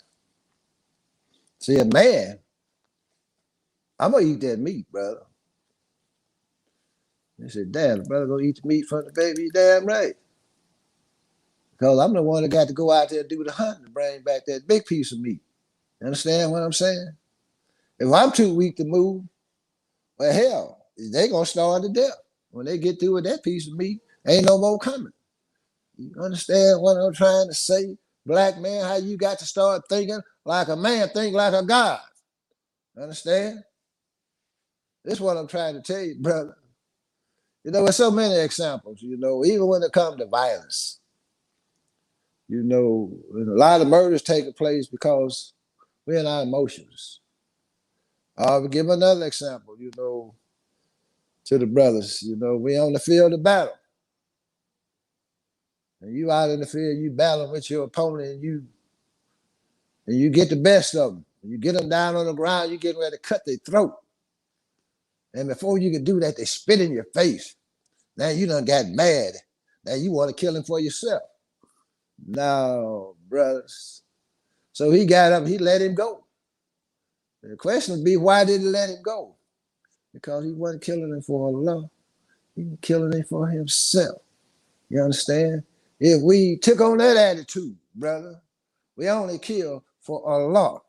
See, a man, I'm gonna eat that meat, brother. They said, damn, the brother gonna eat the meat from the baby. You damn right. Because I'm the one that got to go out there and do the hunting to bring back that big piece of meat. You understand what I'm saying? If I'm too weak to move, well, hell, they gonna starve to death. When they get through with that piece of meat, ain't no more coming. You understand what I'm trying to say? Black man, how you got to start thinking like a man, think like a God. Understand? This is what I'm trying to tell you, brother. You know, there's so many examples, you know, even when it comes to violence. You know, a lot of murders taking place because we're in our emotions. I'll give another example, you know, to the brothers. You know, we on the field of battle. And you out in the field, you battle with your opponent, and you get the best of them. You get them down on the ground, you get ready to cut their throat. And before you can do that, they spit in your face. Now you done got mad. Now you want to kill him for yourself. No, brothers. So he got up, he let him go. The question would be, why did he let him go? Because he wasn't killing him for Allah. He was killing him for himself. You understand? If we took on that attitude, brother, we only kill for Allah.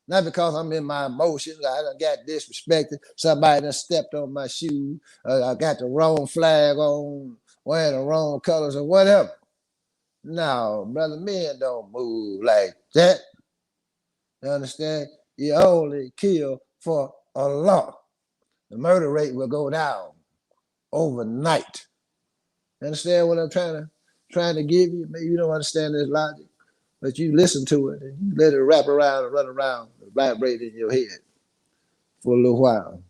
Not because I'm in my emotions, I done got disrespected, somebody done stepped on my shoe, I got the wrong flag on, wearing the wrong colors or whatever. No, brother, men don't move like that. You understand? You only kill for Allah. The murder rate will go down overnight. You understand what I'm trying to give you? Maybe you don't understand this logic, but you listen to it and you let it wrap around and run around and vibrate in your head for a little while.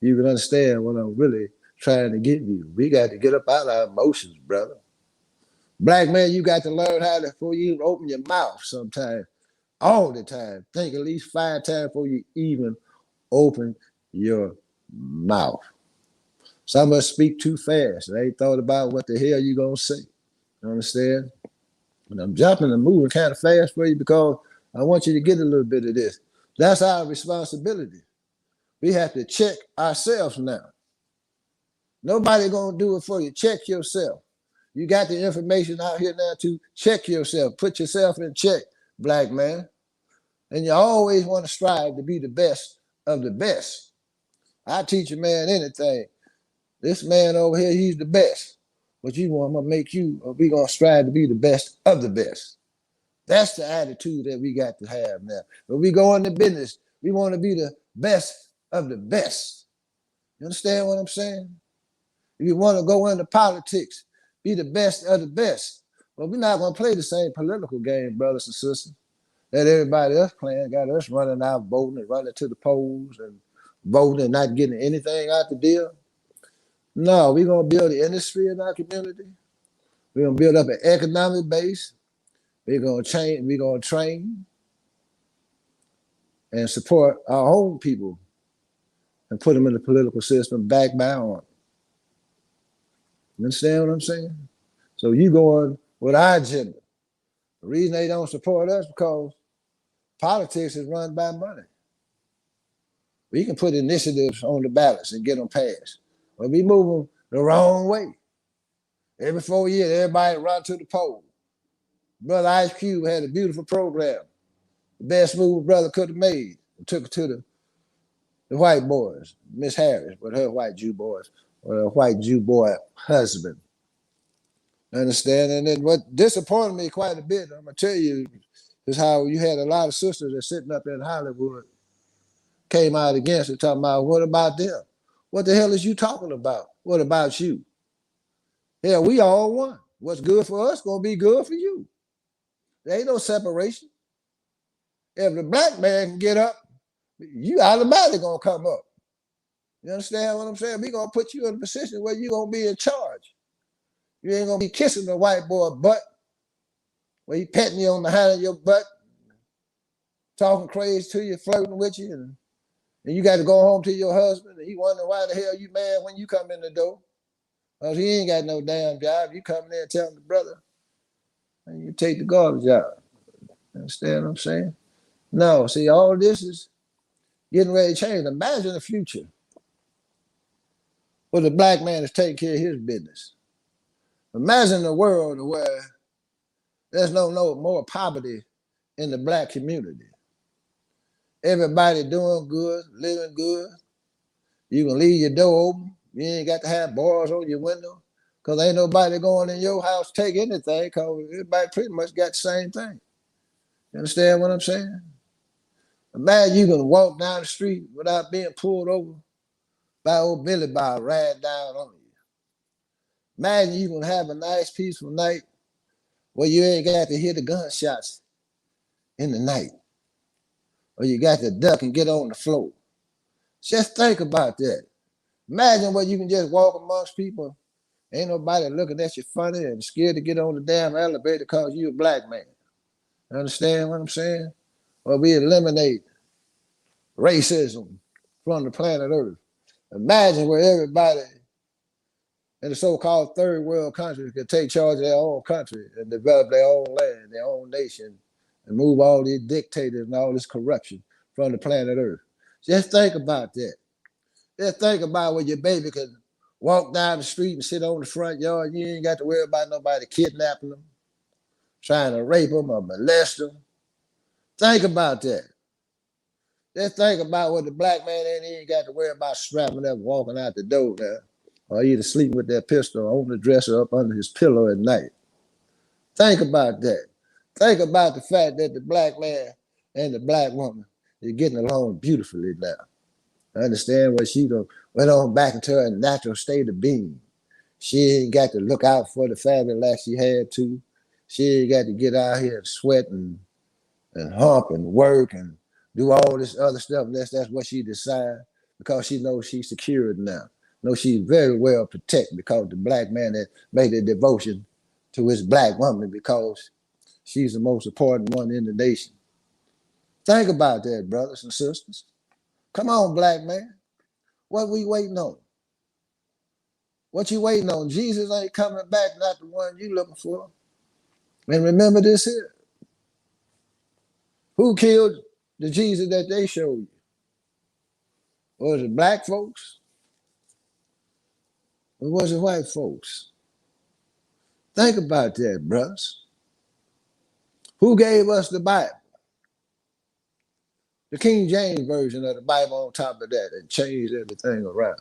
You can understand what I'm really trying to give you. We got to get up out of our emotions, brother. Black man, you got to learn how to, before you even open your mouth sometimes, all the time. Think at least 5 times before you even open your mouth. Some of us speak too fast. They ain't thought about what the hell you gonna say. You understand? And I'm jumping and moving kind of fast for you because I want you to get a little bit of this. That's our responsibility. We have to check ourselves now. Nobody gonna do it for you. Check yourself. You got the information out here now to check yourself. Put yourself in check, black man. And you always want to strive to be the best of the best. I teach a man anything. This man over here, he's the best. But you want to make you, or we gonna strive to be the best of the best. That's the attitude that we got to have now. When we go into business, we want to be the best of the best. You understand what I'm saying? If you want to go into politics, be the best of the best. But we're not going to play the same political game, brothers and sisters, that everybody else playing. Got us running out voting and running to the polls and voting and not getting anything out the deal. No, we're going to build the industry in our community. We're going to build up an economic base. We're going to train and support our own people and put them in the political system back by arm. You understand what I'm saying? So you going with our agenda. The reason they don't support us because politics is run by money. We can put initiatives on the ballots and get them passed. But we move them the wrong way. Every 4 years, everybody run to the poll. Brother Ice Cube had a beautiful program. The best move brother could have made. Took it to the white boys, Miss Harris, with her white Jew boys, or her white Jew boy husband. Understand? And then what disappointed me quite a bit, I'm gonna tell you, is how you had a lot of sisters that sitting up in Hollywood came out against it, talking about what about them? What the hell is you talking about? What about you? Yeah, we all one. What's good for us gonna be good for you. There ain't no separation. If the black man can get up, you automatically gonna come up. You understand what I'm saying? We gonna put you in a position where you gonna be in charge. You ain't gonna be kissing the white boy butt, where he petting you on the hand of your butt, talking crazy to you, flirting with you, and you got to go home to your husband, and he wondering why the hell you mad when you come in the door. Because he ain't got no damn job. You come in there telling the brother, You take the garbage out. Understand what I'm saying? No, see, all this is getting ready to change. Imagine the future where the black man is taking care of his business. Imagine a world where there's no more poverty in the black community. Everybody doing good, living good. You can leave your door open. You ain't got to have bars on your window because ain't nobody going in your house to take anything because everybody pretty much got the same thing. You understand what I'm saying? Imagine you can walk down the street without being pulled over by old Billy Bob riding down on you. Imagine you can have a nice, peaceful night where you ain't got to hear the gunshots in the night, or you got to duck and get on the floor. Just think about that. Imagine where you can just walk amongst people, ain't nobody looking at you funny and scared to get on the damn elevator because you a black man. Understand what I'm saying? Or we eliminate racism from the planet Earth. Imagine where everybody in the so-called third world countries could take charge of their own country and develop their own land, their own nation, and move all these dictators and all this corruption from the planet Earth. Just think about that. Just think about where your baby could walk down the street and sit on the front yard. You ain't got to worry about nobody kidnapping them, trying to rape them or molest them. Think about that. Just think about what the black man ain't got to worry about strapping up, walking out the door now, or either sleeping with that pistol on the dresser up under his pillow at night. Think about that. Think about the fact that the black man and the black woman is getting along beautifully now. I understand what she went on back into her natural state of being. She ain't got to look out for the family like she had to. She ain't got to get out here and sweat and hump and work and do all this other stuff unless that's what she decides, because she knows she's secured now. Knows she's very well protected because the black man that made a devotion to his black woman because she's the most important one in the nation. Think about that, brothers and sisters. Come on, black man. What we waiting on? What you waiting on? Jesus ain't coming back, not the one you looking for. And remember this here. Who killed the Jesus that they showed you? Was it black folks? Or was it white folks? Think about that, brothers. Who gave us the Bible? The King James Version of the Bible on top of that and changed everything around.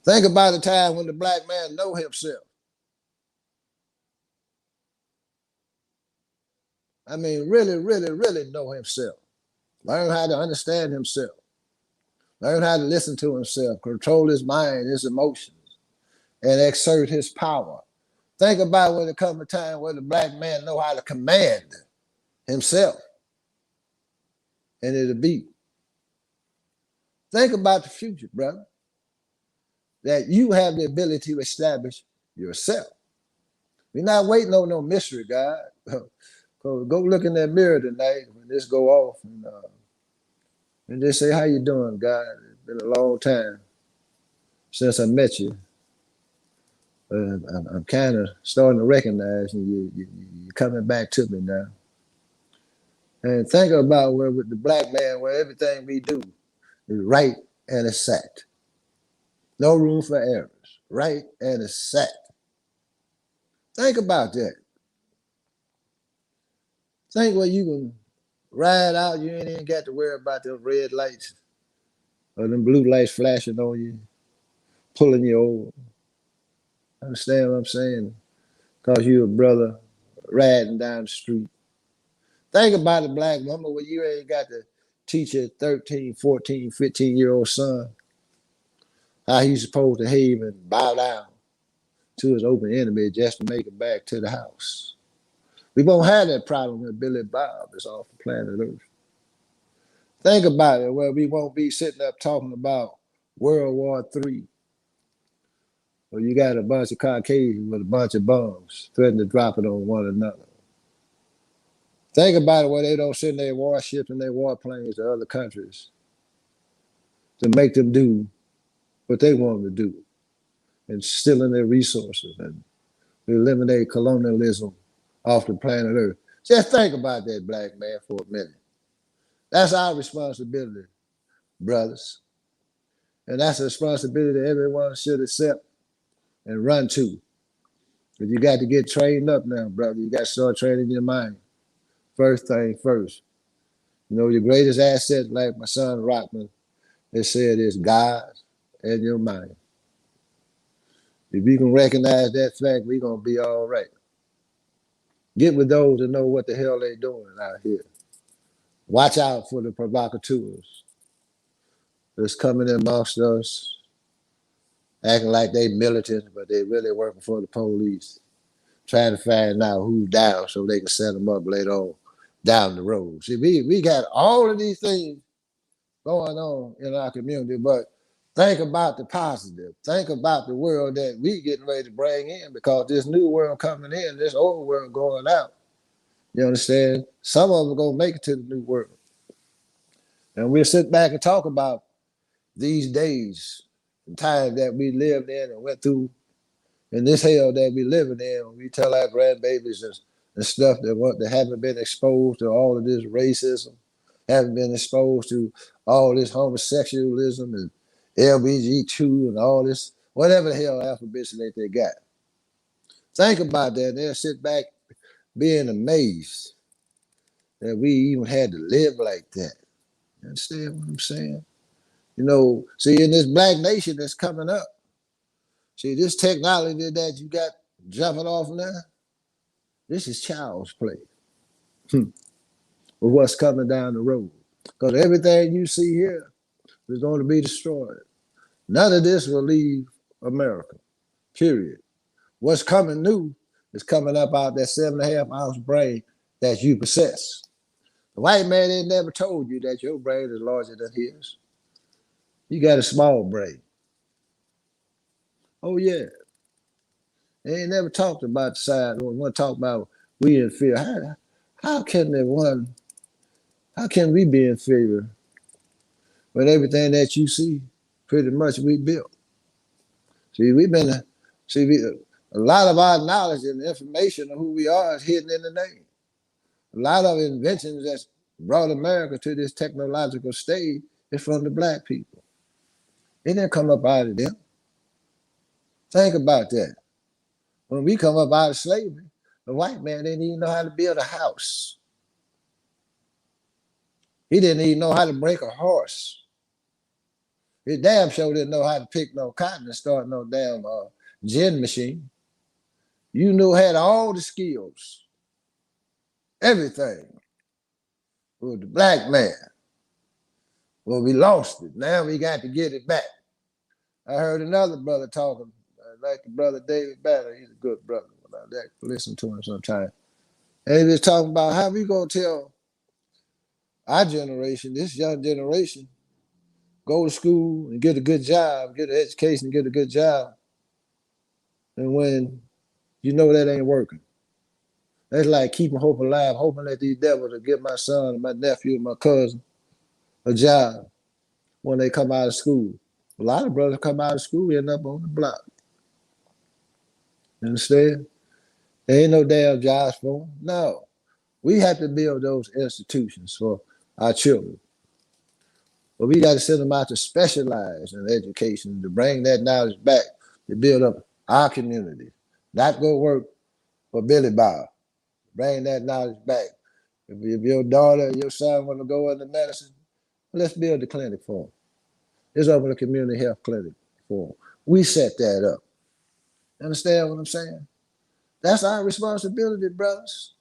Think about the time when the black man know himself. I mean, really, really, really know himself. Learn how to understand himself. Learn how to listen to himself, control his mind, his emotions, and exert his power. Think about when it comes a time where the black man know how to command himself, and it'll be. Think about the future, brother, that you have the ability to establish yourself. We're not waiting on no mystery, God. Go look in that mirror tonight when this go off and just say, how you doing, God? It's been a long time since I met you. I'm kind of starting to recognize you're coming back to me now. And think about where with the black man, where everything we do is right and exact. No room for errors. Right and exact. Think about that. Think where you can ride out, you ain't even got to worry about them red lights or them blue lights flashing on you, pulling you over. Understand what I'm saying? Because you a brother riding down the street. Think about a black woman where you ain't got to teach your 13, 14, 15-year-old son how he's supposed to behave and bow down to his open enemy just to make it back to the house. We won't have that problem with Billy Bob that's off the planet Earth. Think about it, where we won't be sitting up talking about World War III, where you got a bunch of Caucasians with a bunch of bombs threatening to drop it on one another. Think about it, where they don't send their warships and their warplanes to other countries to make them do what they want them to do and stealing their resources and eliminate colonialism off the planet Earth. Just think about that, black man, for a minute. That's our responsibility, brothers. And that's a responsibility everyone should accept and run to. But you got to get trained up now, brother. You got to start training your mind. First thing first. You know, your greatest asset, like my son Rockman has said, is God and your mind. If we can recognize that fact, we're going to be all right. Get with those that know what the hell they're doing out here. Watch out for the provocateurs that's coming in amongst us, acting like they militant, but they really working for the police, trying to find out who's down so they can set them up later on down the road. See, we got all of these things going on in our community, but think about the positive. Think about the world that we getting ready to bring in, because this new world coming in, this old world going out. You understand? Some of them are gonna make it to the new world. And we'll sit back and talk about these days and times that we lived in and went through, and this hell that we living in. We tell our grandbabies and stuff that haven't been exposed to all of this racism, haven't been exposed to all this homosexualism and LBG2 and all this, whatever the hell alphabets that they got. Think about that. They'll sit back being amazed that we even had to live like that. You understand what I'm saying? You know, see, in this black nation that's coming up, see, this technology that you got jumping off now, this is child's play with what's coming down the road. Because everything you see here is going to be destroyed. None of this will leave America, period. What's coming new is coming up out that 7.5-ounce brain that you possess. The white man ain't never told you that your brain is larger than his. You got a small brain. Oh, yeah. They ain't never talked about the side. We want to talk about we inferior. How can we be inferior when everything that you see, pretty much we built? See, a lot of our knowledge and information of who we are is hidden in the name. A lot of inventions that's brought America to this technological stage is from the black people. It didn't come up out of them. Think about that. When we come up out of slavery, the white man didn't even know how to build a house. He didn't even know how to break a horse. He damn sure didn't know how to pick no cotton and start no damn gin machine. You knew, had all the skills, everything. With the black man. Well, we lost it. Now we got to get it back. I heard another brother talking, like the brother David Banner. He's a good brother. I like to listen to him sometimes. And he was talking about how we gonna tell our generation, this young generation, go to school and get a good job, get an education, get a good job. And when you know that ain't working. That's like keeping hope alive, hoping that these devils will give my son, my nephew, my cousin a job when they come out of school. A lot of brothers come out of school, end up on the block. You understand? There ain't no damn jobs for them. No. We have to build those institutions for our children. But we got to send them out to specialize in education, to bring that knowledge back, to build up our community. Not go work for Billy Bob. Bring that knowledge back. If your daughter or your son want to go into medicine, let's build a clinic for them. Let's open a community health clinic for them. We set that up. Understand what I'm saying? That's our responsibility, brothers.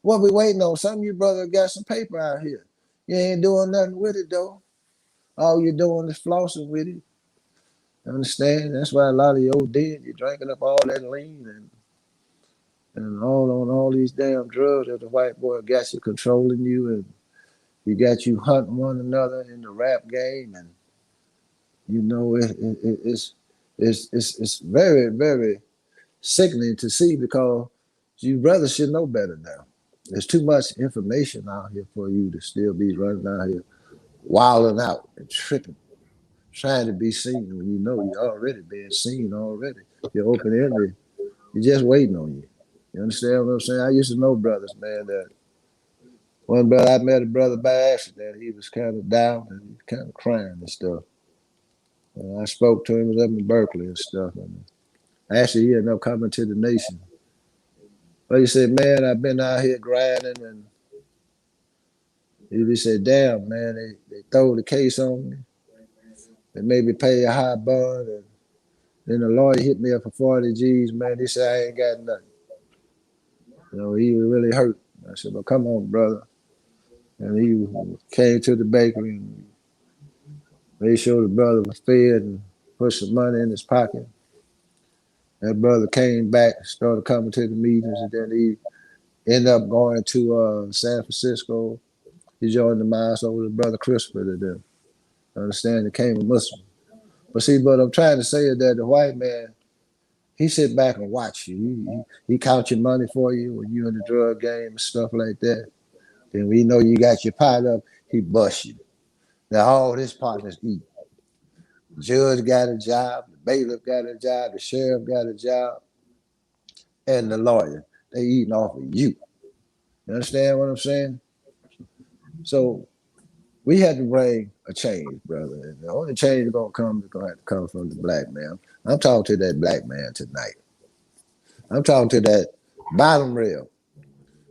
What we waiting on? Some of you brothers got some paper out here. You ain't doing nothing with it, though. All you're doing is flossing with it. Understand? That's why a lot of you old dead. You're drinking up all that lean and all on all these damn drugs that the white boy got you controlling you, and he got you hunting one another in the rap game, and you know it's very, very sickening to see, because you brothers should know better now. There's too much information out here for you to still be running out here wilding out and tripping, trying to be seen when you know you're already being seen already. You're open-ended. You're just waiting on you. You understand what I'm saying? I used to know brothers, man, that one brother, I met a brother by accident. He was kind of down and he was kind of crying and stuff. And I spoke to him, he was up in Berkeley and stuff. And actually, he ended up coming to the nation. But he said, man, I've been out here grinding. And he said, damn, man, they throw the case on me. They made me pay a high bond. And then the lawyer hit me up for 40 G's, man. He said, I ain't got nothing. You know, he was really hurt. I said, well, come on, brother. And he came to the bakery and made sure the brother was fed and put some money in his pocket. That brother came back, started coming to the meetings, and then he ended up going to San Francisco. He joined the mosque over with brother Christopher to them. Understand, became a Muslim. But see, what I'm trying to say is that the white man, he sit back and watch you. He count your money for you when you in the drug game and stuff like that. Then we know you got your pot up, he bust you. Now all his partners eat. The judge got a job, the bailiff got a job, the sheriff got a job, and the lawyer. They eating off of you. You understand what I'm saying? So we had to bring a change, brother. And the only change is gonna have to come from the black man. I'm talking to that black man tonight. I'm talking to that bottom rail.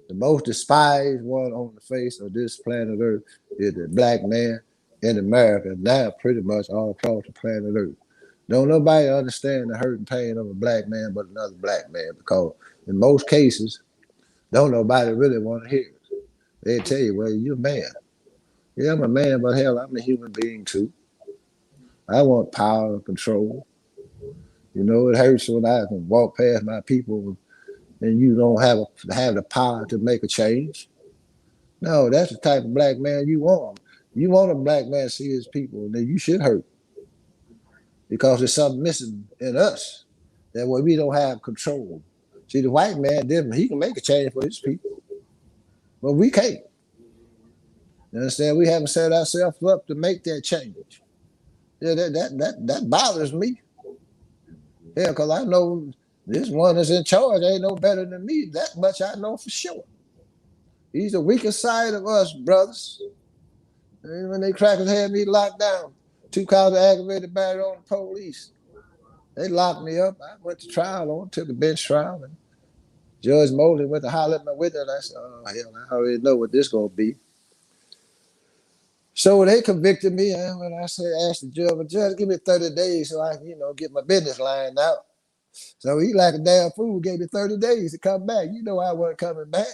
The most despised one on the face of this planet Earth is the black man in America, now pretty much all across the planet Earth. Don't nobody understand the hurt and pain of a black man but another black man, because in most cases, don't nobody really want to hear it. They tell you, well, you're a man. Yeah, I'm a man, but hell, I'm a human being too. I want power and control. You know, it hurts when I can walk past my people and you don't have the power to make a change. No, that's the type of black man you want. You want a black man to see his people, and then you should hurt, because there's something missing in us that way we don't have control. See, the white man different. He can make a change for his people, but we can't. You understand? We haven't set ourselves up to make that change. Yeah, that bothers me. Yeah, because I know this one that's in charge ain't no better than me. That much I know for sure. He's the weakest side of us, brothers. And when they crackers had me locked down, 2 counts of aggravated battery on the police. They locked me up. I went to trial on to the bench trial, and Judge Mosley went to holler at my witness. I said, "Oh hell, I already know what this gonna be." So they convicted me, and when I said, asked the judge, well, "Judge, give me 30 days so I can, get my business lined out." So he like a damn fool gave me 30 days to come back. You know I wasn't coming back.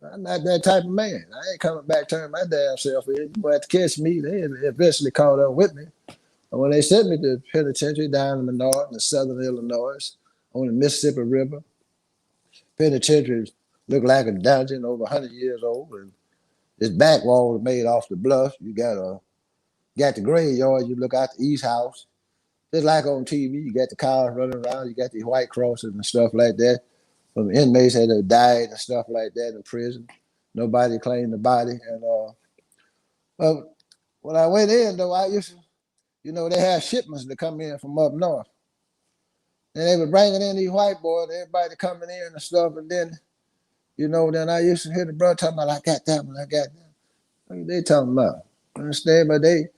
I'm not that type of man. I ain't coming back turning my damn self in. You gonna have to catch me. They eventually caught up with me. And when they sent me to the penitentiary down in the north, in southern Illinois, on the Mississippi River, penitentiary looked like a dungeon over 100 years old. And this back wall was made off the bluff. You got the graveyard, you look out the east house. Just like on TV, you got the cars running around, you got these white crosses and stuff like that. Some inmates had died and stuff like that in prison. Nobody claimed the body. And but when I went in, though, I used to, they had shipments that come in from up north. And they were bringing in these white boys, everybody coming in and stuff. And then, then I used to hear the brother talking about, I got that one, I got that. What are they talking about? Understand? But they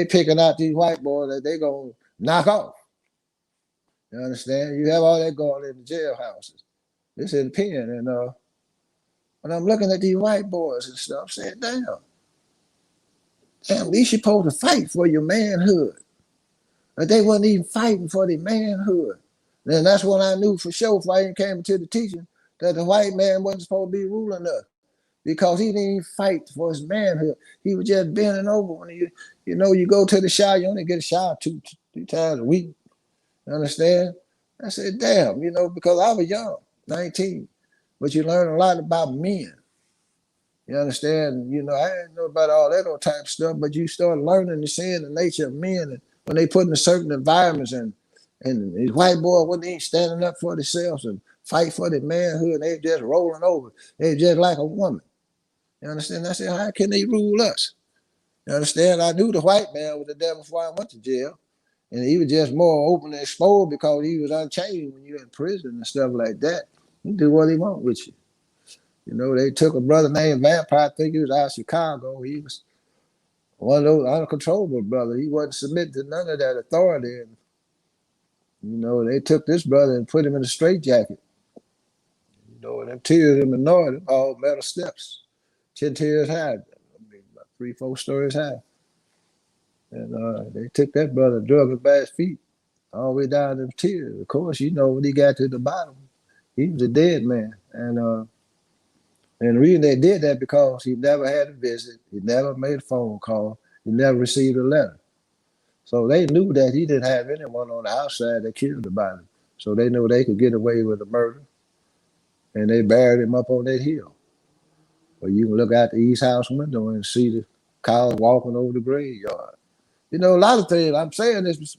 picking out these white boys that they going to knock off. You understand? You have all that going in the jailhouses. This is the pen. And when I'm looking at these white boys and stuff, saying, damn, at least you're supposed to fight for your manhood. But they wasn't even fighting for their manhood. And that's when I knew for sure, if I even came into the teaching, that the white man wasn't supposed to be ruling us, because he didn't even fight for his manhood. He was just bending over. When you go to the shower, you only get a shower two, 3 times a week. You understand? I said, damn, because I was young, 19. But you learn a lot about men. You understand? I didn't know about all that old type of stuff, but you start learning and seeing the nature of men, and when they put in certain environments, and these white boys wasn't even standing up for themselves and fight for their manhood. They just rolling over. They just like a woman. You understand? I said, how can they rule us? You understand? I knew the white man was the devil before I went to jail. And he was just more open and exposed because he was unchained when you're in prison and stuff like that. He do what he want with you. You know, they took a brother named Vampire. I think he was out of Chicago. He was one of those uncontrollable brothers. He wasn't submitting to none of that authority. And, you know, they took this brother and put him in a straitjacket. You know, and them tears in the north, all metal steps, 10 tiers high, I mean, about 3-4 stories high. And they took that brother, drug him by his feet, all the way down them tiers. Of course, you know, when he got to the bottom, he was a dead man. And the reason they did that because he never had a visit, he never made a phone call, he never received a letter. So they knew that he didn't have anyone on the outside that killed the body. So they knew they could get away with the murder, and they buried him up on that hill. Where you can look out the East House window and see the cows walking over the graveyard. You know, a lot of things. I'm saying this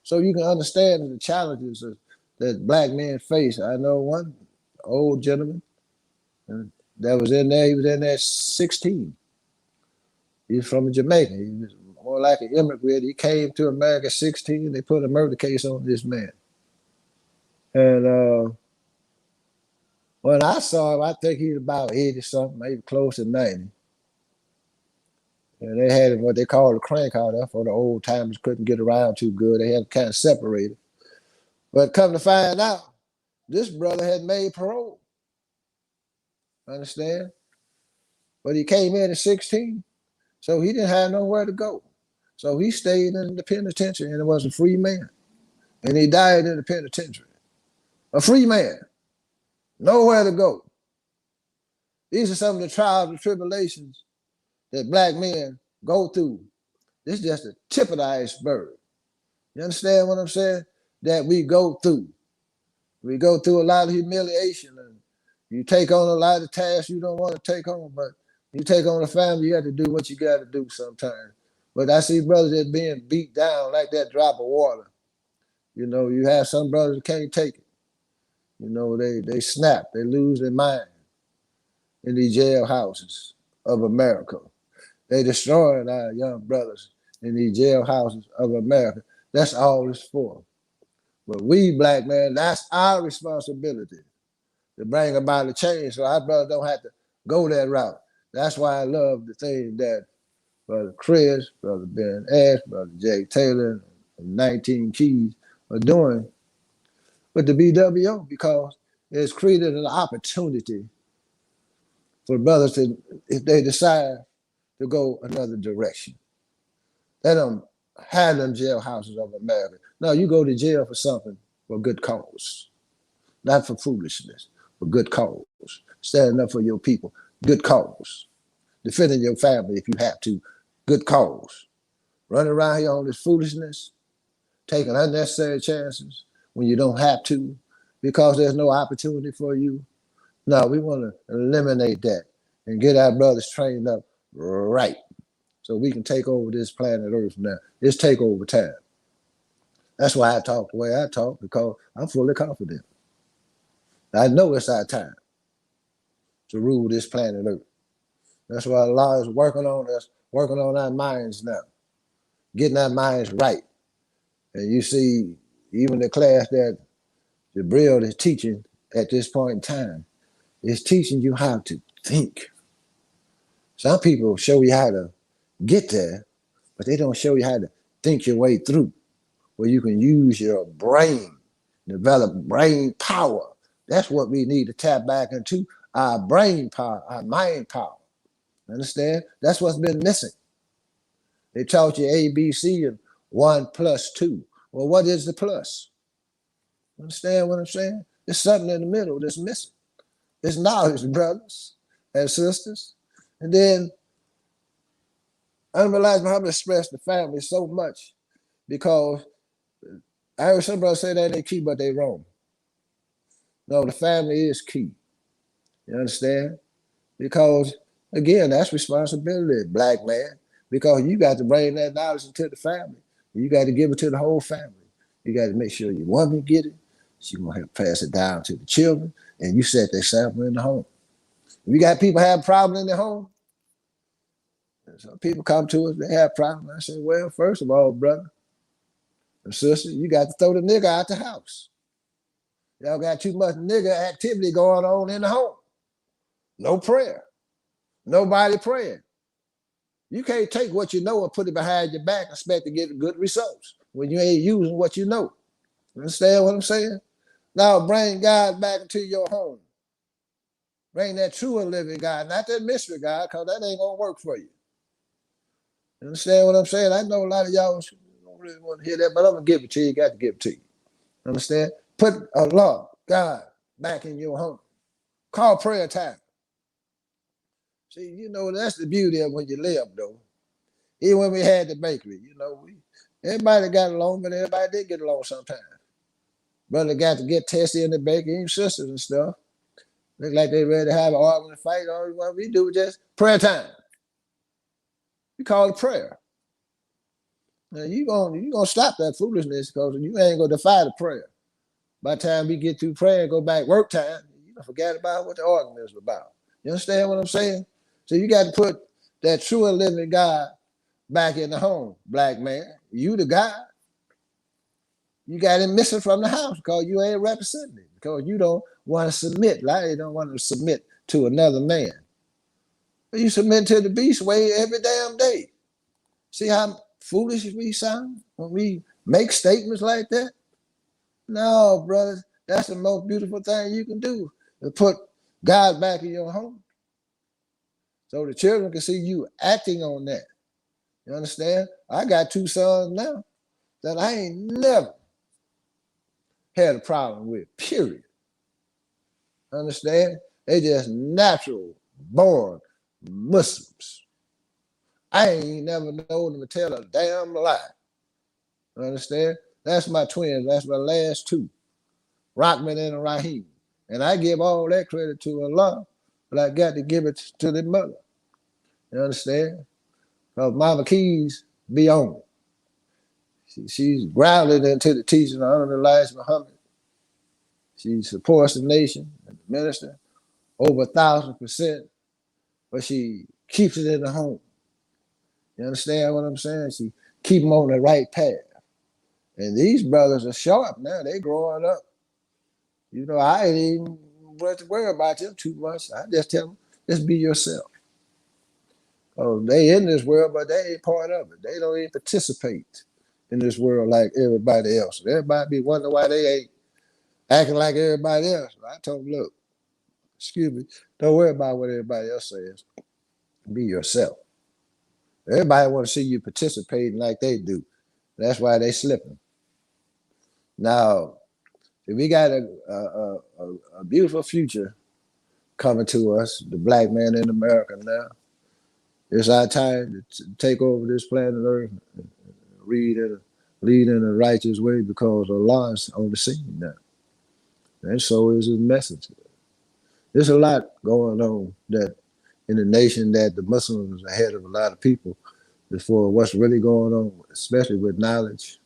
so you can understand the challenges that black men face. I know one old gentleman that was in there. He was in there 16. He was from Jamaica. He was more like an immigrant. He came to America at 16. They put a murder case on this man. And when I saw him, I think he was about 80 something, maybe close to 90. And they had what they called a crank out there for the old timers couldn't get around too good. They had kind of separated. But come to find out, this brother had made parole. Understand? But he came in at 16, so he didn't have nowhere to go. So he stayed in the penitentiary and was a free man. And he died in the penitentiary. A free man. Nowhere to go. These are some of the trials and tribulations that black men go through. This is just the tip of the iceberg. You understand what I'm saying? That we go through. We go through a lot of humiliation, and you take on a lot of tasks you don't want to take on, but you take on a family, you have to do what you got to do sometimes. But I see brothers that being beat down like that drop of water. You know, you have some brothers that can't take it. You know, they snap, they lose their mind in these jailhouses of America. They destroying our young brothers in these jailhouses of America. That's all it's for. But we black men, that's our responsibility to bring about a change so our brothers don't have to go that route. That's why I love the thing that Brother Chris, Brother Ben S, Brother Jake Taylor, and 19 Keys are doing with the BWO, because it's created an opportunity for brothers to, if they decide to go another direction. They don't have them jailhouses of America. No, you go to jail for something for good cause, not for foolishness, for good cause. Standing up for your people, good cause. Defending your family if you have to, good cause. Running around here on this foolishness, taking unnecessary chances when you don't have to, because there's no opportunity for you. No, we want to eliminate that and get our brothers trained up right so we can take over this planet Earth now. It's takeover time. That's why I talk the way I talk, because I'm fully confident. I know it's our time to rule this planet Earth. That's why Allah is working on us, working on our minds now, getting our minds right. And you see, even the class that Jabril is teaching at this point in time is teaching you how to think. Some people show you how to get there, but they don't show you how to think your way through, where you can use your brain, develop brain power. That's what we need to tap back into, our brain power, our mind power. Understand? That's what's been missing. They taught you ABC and 1 + 2. Well, what is the plus? Understand what I'm saying? There's something in the middle that's missing. It's knowledge, brothers and sisters. And then Elijah Muhammad stressed the family so much because I heard some brothers say that they key, but they wrong. No, the family is key. You understand? Because again, that's responsibility, black man. Because you got to bring that knowledge into the family. You got to give it to the whole family. You got to make sure your woman get it. She's gonna have to pass it down to the children, and you set the example in the home. If you got people have problems in their home, some people come to us, they have problems. I say, well, first of all, brother and sister, you got to throw the nigga out the house. Y'all got too much nigger activity going on in the home. No prayer. Nobody praying. You can't take what you know and put it behind your back and expect to get good results when you ain't using what you know. You understand what I'm saying? Now bring God back into your home. Bring that true and living God, not that mystery God, because that ain't gonna work for you. You understand what I'm saying? I know a lot of y'all don't really want to hear that, but I'm gonna give it to you. You got to give it to you. Understand? Put Allah, God, back in your home. Call prayer time. See, you know, that's the beauty of when you live, though. Even when we had the bakery, you know, everybody got along, but everybody did get along sometimes. Brother got to get testy in the bakery, and sisters and stuff. Look like they ready to have an argument, fight. All what we do is just prayer time. We call it prayer. Now you gonna stop that foolishness because you ain't gonna defy the prayer. By the time we get through prayer and go back work time, you don't forget about what the argument is about. You understand what I'm saying? So you got to put that true and living God back in the home, black man. You the God. You got him missing from the house because you ain't representing him, because you don't want to submit. Like you don't want to submit to another man. But you submit to the beast way every damn day. See how foolish we sound when we make statements like that? No, brother, that's the most beautiful thing you can do, to put God back in your home. So the children can see you acting on that. You understand? I got two sons now that I ain't never had a problem with, period. Understand? They just natural born Muslims. I ain't never known them to tell a damn lie. Understand? That's my twins. That's my last two, Rockman and Raheem. And I give all that credit to Allah, but I got to give it to the mother. You understand? Because Mama Keys be on. She's grounded into the teaching of Honorable Elijah Muhammad. She supports the nation and the minister over 1,000%, but she keeps it in the home. You understand what I'm saying? She keep them on the right path. And these brothers are sharp now. They growing up. You know, I ain't even worry about them too much. I just tell them, just be yourself. Oh, they in this world, but they ain't part of it. They don't even participate in this world like everybody else. Everybody be wondering why they ain't acting like everybody else. I told them, look, excuse me, don't worry about what everybody else says. Be yourself. Everybody want to see you participating like they do. That's why they slipping. Now, we got a beautiful future coming to us, the black man in America now. It's our time to take over this planet Earth, lead in a righteous way, because Allah is on the scene now. And so is his message. There's a lot going on that in the nation that the Muslims are ahead of a lot of people before what's really going on, especially with knowledge.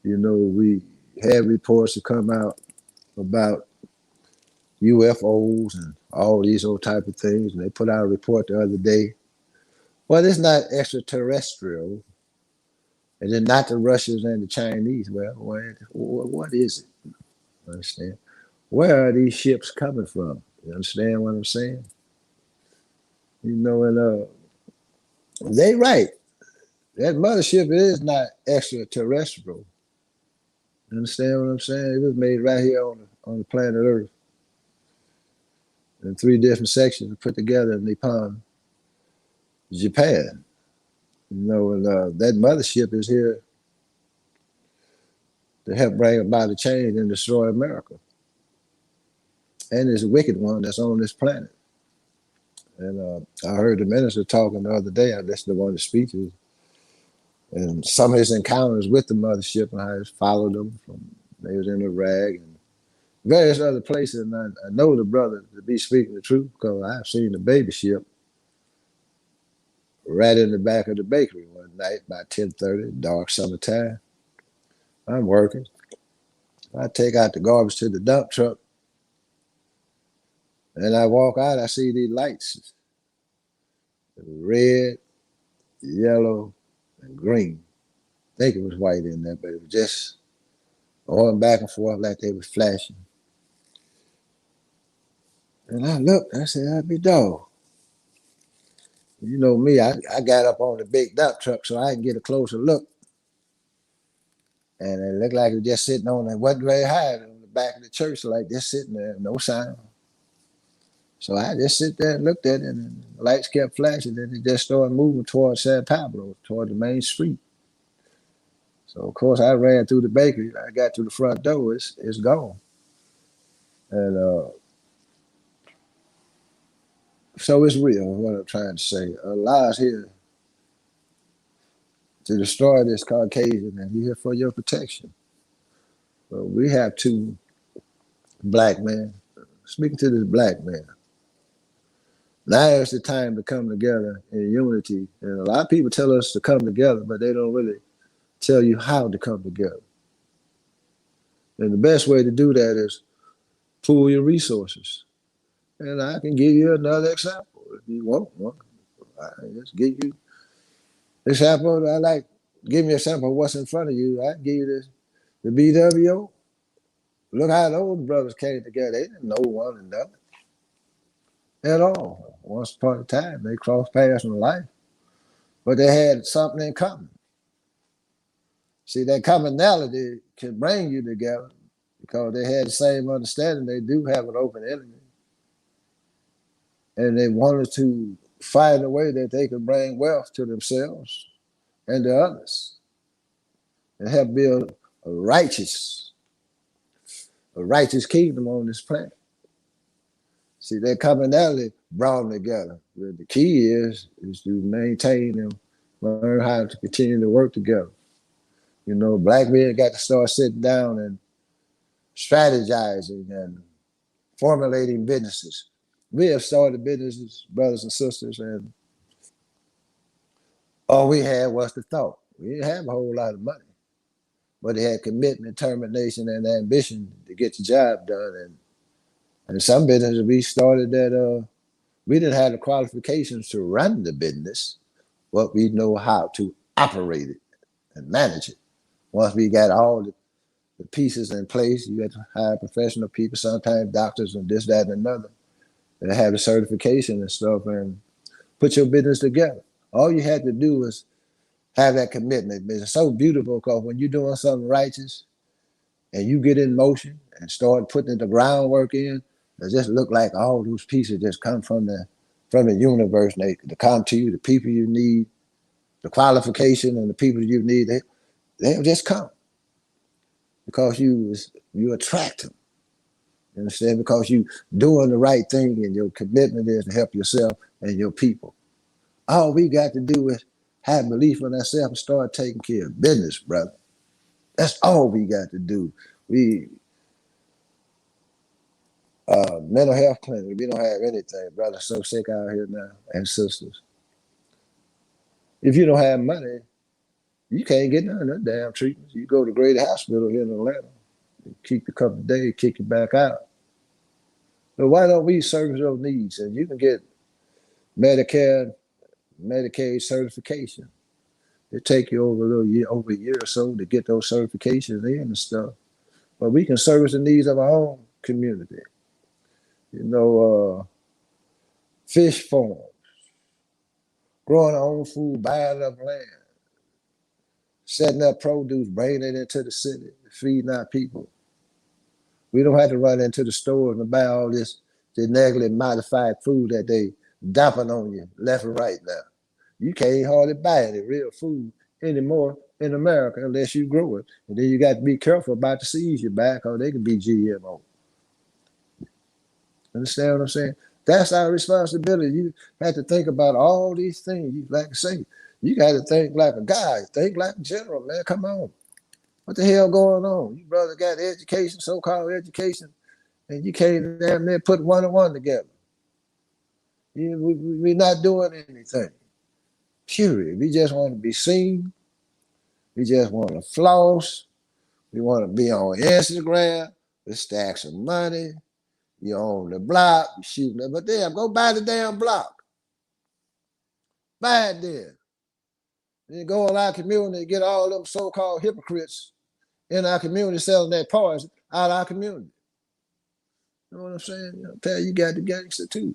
You know, we had reports that come out about UFOs and all these old type of things. And they put out a report the other day. Well, it's not extraterrestrial. And then not the Russians and the Chinese. Well, what is it? Understand? Where are these ships coming from? You understand what I'm saying? You know, and they right. That mothership is not extraterrestrial. You understand what I'm saying? It was made right here on the planet Earth in 3 different sections put together in Nippon, Japan. You know, and that mothership is here to help bring about a change and destroy America. And this wicked one that's on this planet. And I heard the minister talking the other day. I listened to one of the speeches, and some of his encounters with the mothership and how he followed them from they was in Iraq and various other places. And I know the brother to be speaking the truth, because I've seen the baby ship right in the back of the bakery one night by 10:30, dark summertime. I'm working. I take out the garbage to the dump truck, and I walk out. I see these lights, red, yellow, and green. I think it was white in there, but it was just going back and forth like they was flashing. And I looked, I said, I'll be dog. You know me, I got up on the big dump truck so I can get a closer look. And it looked like it was just sitting on it. Wasn't very high on the back of the church, like just sitting there, no sound. So I just sit there and looked at it, and the lights kept flashing, and it just started moving towards San Pablo, toward the main street. So of course I ran through the bakery. I got to the front door, it's gone. And so it's real, what I'm trying to say. Allah's here to destroy this Caucasian, and He's here for your protection. But we have two black men. Speaking to this black man, now is the time to come together in unity. And a lot of people tell us to come together, but they don't really tell you how to come together. And the best way to do that is pool your resources. And I can give you another example if you want one. I just give you example. I like give me an example of what's in front of you. I can give you this, the BWO. Look how those brothers came together. They didn't know one another at all. Once upon a time, they crossed paths in life, but they had something in common. See, that commonality can bring you together because they had the same understanding. They do have an open enemy, and they wanted to find a way that they could bring wealth to themselves and to others, and help build a righteous kingdom on this planet. See, that commonality brought them together. But the key is to maintain and learn how to continue to work together. You know, black men got to start sitting down and strategizing and formulating businesses. We have started businesses, brothers and sisters, and all we had was the thought. We didn't have a whole lot of money, but they had commitment, determination, and ambition to get the job done. And some businesses we started that we didn't have the qualifications to run the business, but we know how to operate it and manage it. Once we got all the pieces in place, you got to hire professional people, sometimes doctors and this, that, and another, that have the certification and stuff, and put your business together. All you had to do was have that commitment. It's so beautiful because when you're doing something righteous and you get in motion and start putting the groundwork in, it just look like all those pieces just come from the universe. And they come to you, the people you need, the qualification and the people you need, they'll just come because you attract them. You understand? Because you doing the right thing and your commitment is to help yourself and your people. All we got to do is have belief in ourselves and start taking care of business, brother. That's all we got to do. We mental health clinic, we don't have anything, brother. So sick out here now, and sisters. If you don't have money, you can't get none of that damn treatments. You go to Grady Hospital here in Atlanta, keep you a couple of days, kick you back out. But why don't we service those needs? And you can get Medicare, Medicaid certification. It take you over a year or so to get those certifications in and stuff. But we can service the needs of our own community. You know, fish farms, growing our own food, buying up land, setting up produce, bringing it into the city, feeding our people. We don't have to run into the stores and buy all this genetically modified food that they dumping on you left and right now. You can't hardly buy any real food anymore in America unless you grow it. And then you got to be careful about the seeds you buy because they can be GMO. Understand what I'm saying? That's our responsibility. You have to think about all these things. You like to say, you got to think like a guy, think like a general, man. Come on. What the hell going on? You brother got education, so-called education, and you can't damn near put one and one together. We're not doing anything. Period. We just want to be seen. We just want to floss. We want to be on Instagram with stacks of money. You own the block, you shooting it, but damn, go buy the damn block. Buy it then. Then go in our community and get all them so-called hypocrites in our community selling their parts out of our community. You know what I'm saying? You know, Pat, you got the gangster too.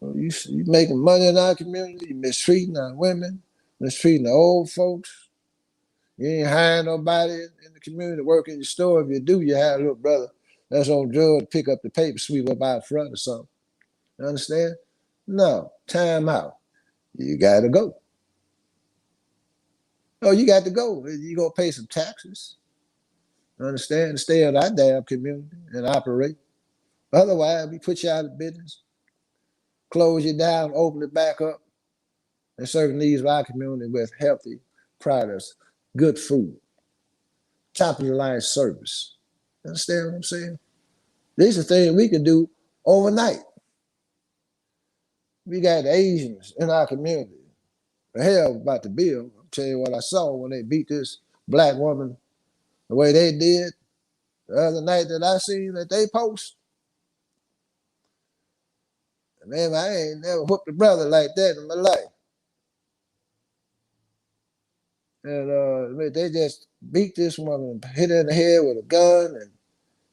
You making money in our community, you mistreating our women, mistreating the old folks. You ain't hiring nobody in the community to work in your store. If you do, you have a little brother that's on drugs, pick up the paper, sweep up out front or something. You understand? No, time out. You got to go. Oh, you got to go. You gonna pay some taxes. You understand? Stay in our damn community and operate. Otherwise, we put you out of business, close you down, open it back up, and serve the needs of our community with healthy products, good food, top of the line service. You understand what I'm saying? These are things we can do overnight. We got Asians in our community. The hell about the bill. I'll tell you what I saw when they beat this black woman the way they did the other night that I seen that they post. Man, I ain't never whooped a brother like that in my life. And they just beat this woman, hit her in the head with a gun, and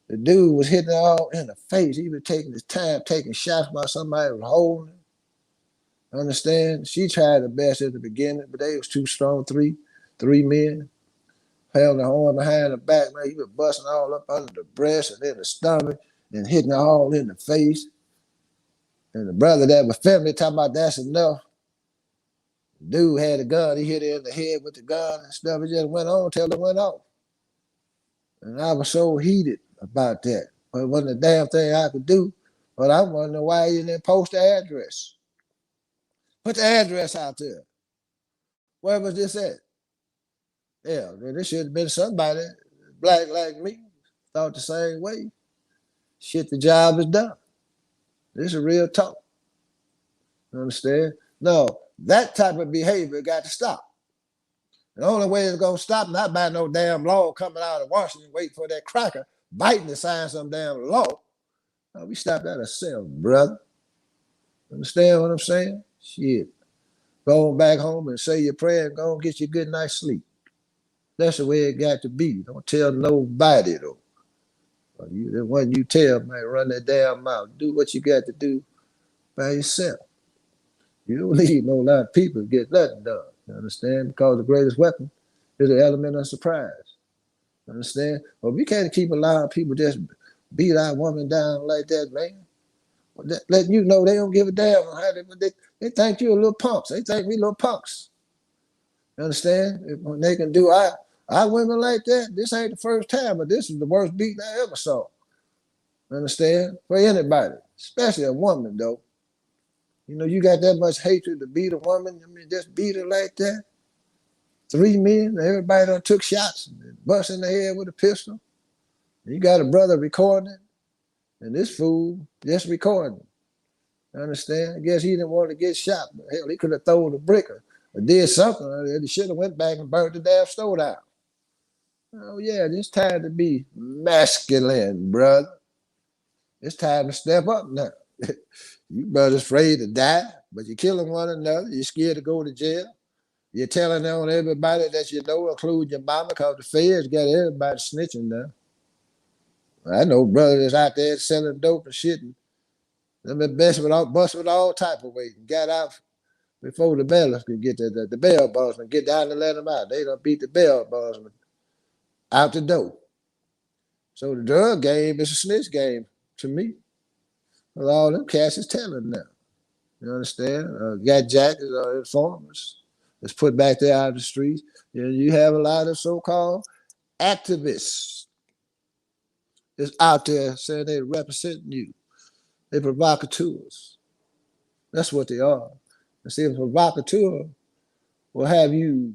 the dude was hitting her all in the face. He was taking his time, taking shots by somebody who was holding him. Understand? She tried her best at the beginning, but they was too strong. Three men held her arm behind the back. Man, he was busting all up under the breast and in the stomach and hitting her all in the face. And the brother that was family talking about that's enough. The dude had a gun. He hit her in the head with the gun and stuff. It just went on till it went off. And I was so heated about that. But it wasn't a damn thing I could do. But I wonder why you didn't post the address. Put the address out there. Where was this at? Yeah, this should have been somebody black like me, thought the same way. Shit, the job is done. This is real talk. You understand? No, that type of behavior got to stop. The only way it's gonna stop, not by no damn law coming out of Washington, waiting for that cracker biting to sign some damn law. No, we stop that ourselves, brother. Understand what I'm saying? Shit. Go back home and say your prayer and go and get you a good night's sleep. That's the way it got to be. Don't tell nobody though. The one you tell, man, run that damn mouth. Do what you got to do by yourself. You don't need no lot of people to get nothing done. You understand? Because the greatest weapon is the element of surprise. You understand? Well, we can't keep allowing people just beat our woman down like that, man. Letting you know they don't give a damn how they think you a little punks. They think we little punks. You understand? When they can do our women like that, this ain't the first time, but this is the worst beating I ever saw. You understand? For anybody, especially a woman, though. You know, you got that much hatred to beat a woman. I mean, just beat her like that. 3 men, everybody done took shots, bust in the head with a pistol. You got a brother recording, and this fool just recording. You understand? I guess he didn't want to get shot, but hell, he could have thrown a brick or did something. He should have went back and burnt the damn store down. Oh yeah, it's time to be masculine, brother. It's time to step up now. You brothers afraid to die, but you're killing one another. You're scared to go to jail. You're telling on everybody that you know, including your mama, because the feds got everybody snitching now. I know brothers out there selling dope and shit, and they've been busted with all type of ways and got out before the bailiffs could get the bail bondsman get down and let them out. They don't beat the bail bondsman out the door. So the drug game is a snitch game to me. Well, all them cats is telling now. You understand? Got jackets or informers. It's put back there out of the streets. You have a lot of so-called activists that's out there saying they're representing you. They're provocateurs. That's what they are. And see, a provocateur will have you,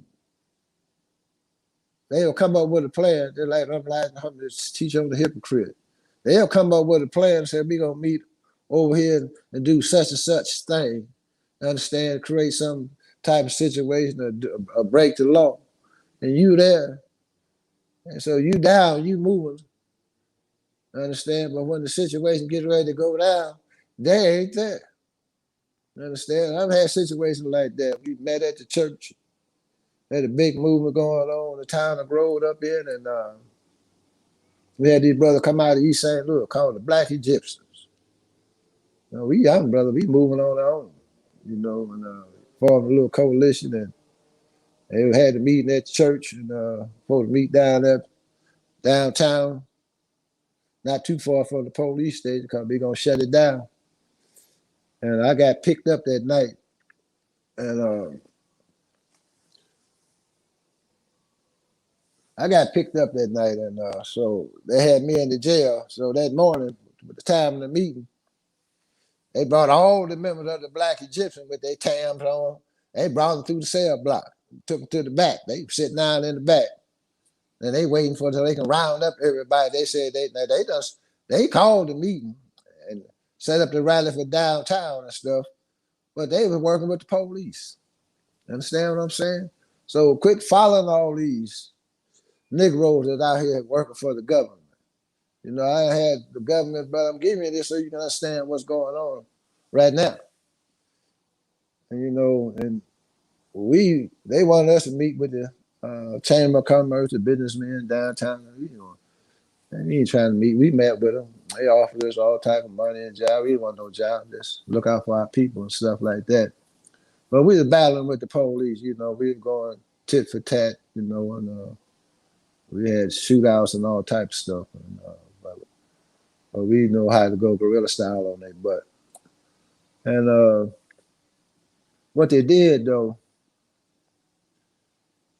they'll come up with a plan. They're like, I'm to teach them the hypocrite. They'll come up with a plan and say, we're going to meet over here and do such and such thing. Understand? Create some type of situation or break the law. And you there. And so you down, you moving. Understand? But when the situation gets ready to go down, they ain't there. Understand? I've had situations like that. We met at the church. Had a big movement going on in the town I growed up in, and we had these brothers come out of East St. Louis called the Black Egyptians. You know, we young brothers, we moving on our own, you know, and formed a little coalition, and they had a meeting at the church, and supposed to meet down there downtown, not too far from the police station, because they're gonna shut it down. And I got picked up that night, and so they had me in the jail. So that morning, at the time of the meeting, they brought all the members of the Black Egyptian with their tams on. They brought them through the cell block, took them to the back. They sitting down in the back, and they waiting for until they can round up everybody. They said they called the meeting and set up the rally for downtown and stuff, but they was working with the police. Understand what I'm saying? So quit following all these Negroes that out here working for the government. You know, I had the government, but I'm giving you this so you can understand what's going on right now. And you know, and they wanted us to meet with the Chamber of Commerce, the businessmen downtown. You know, and we ain't trying to meet. We met with them. They offered us all type of money and job. We didn't want no job. Just look out for our people and stuff like that. But we was battling with the police. You know, we were going tit for tat. You know, and we had shootouts and all type of stuff. And, but we know how to go guerrilla style on their butt. And what they did though,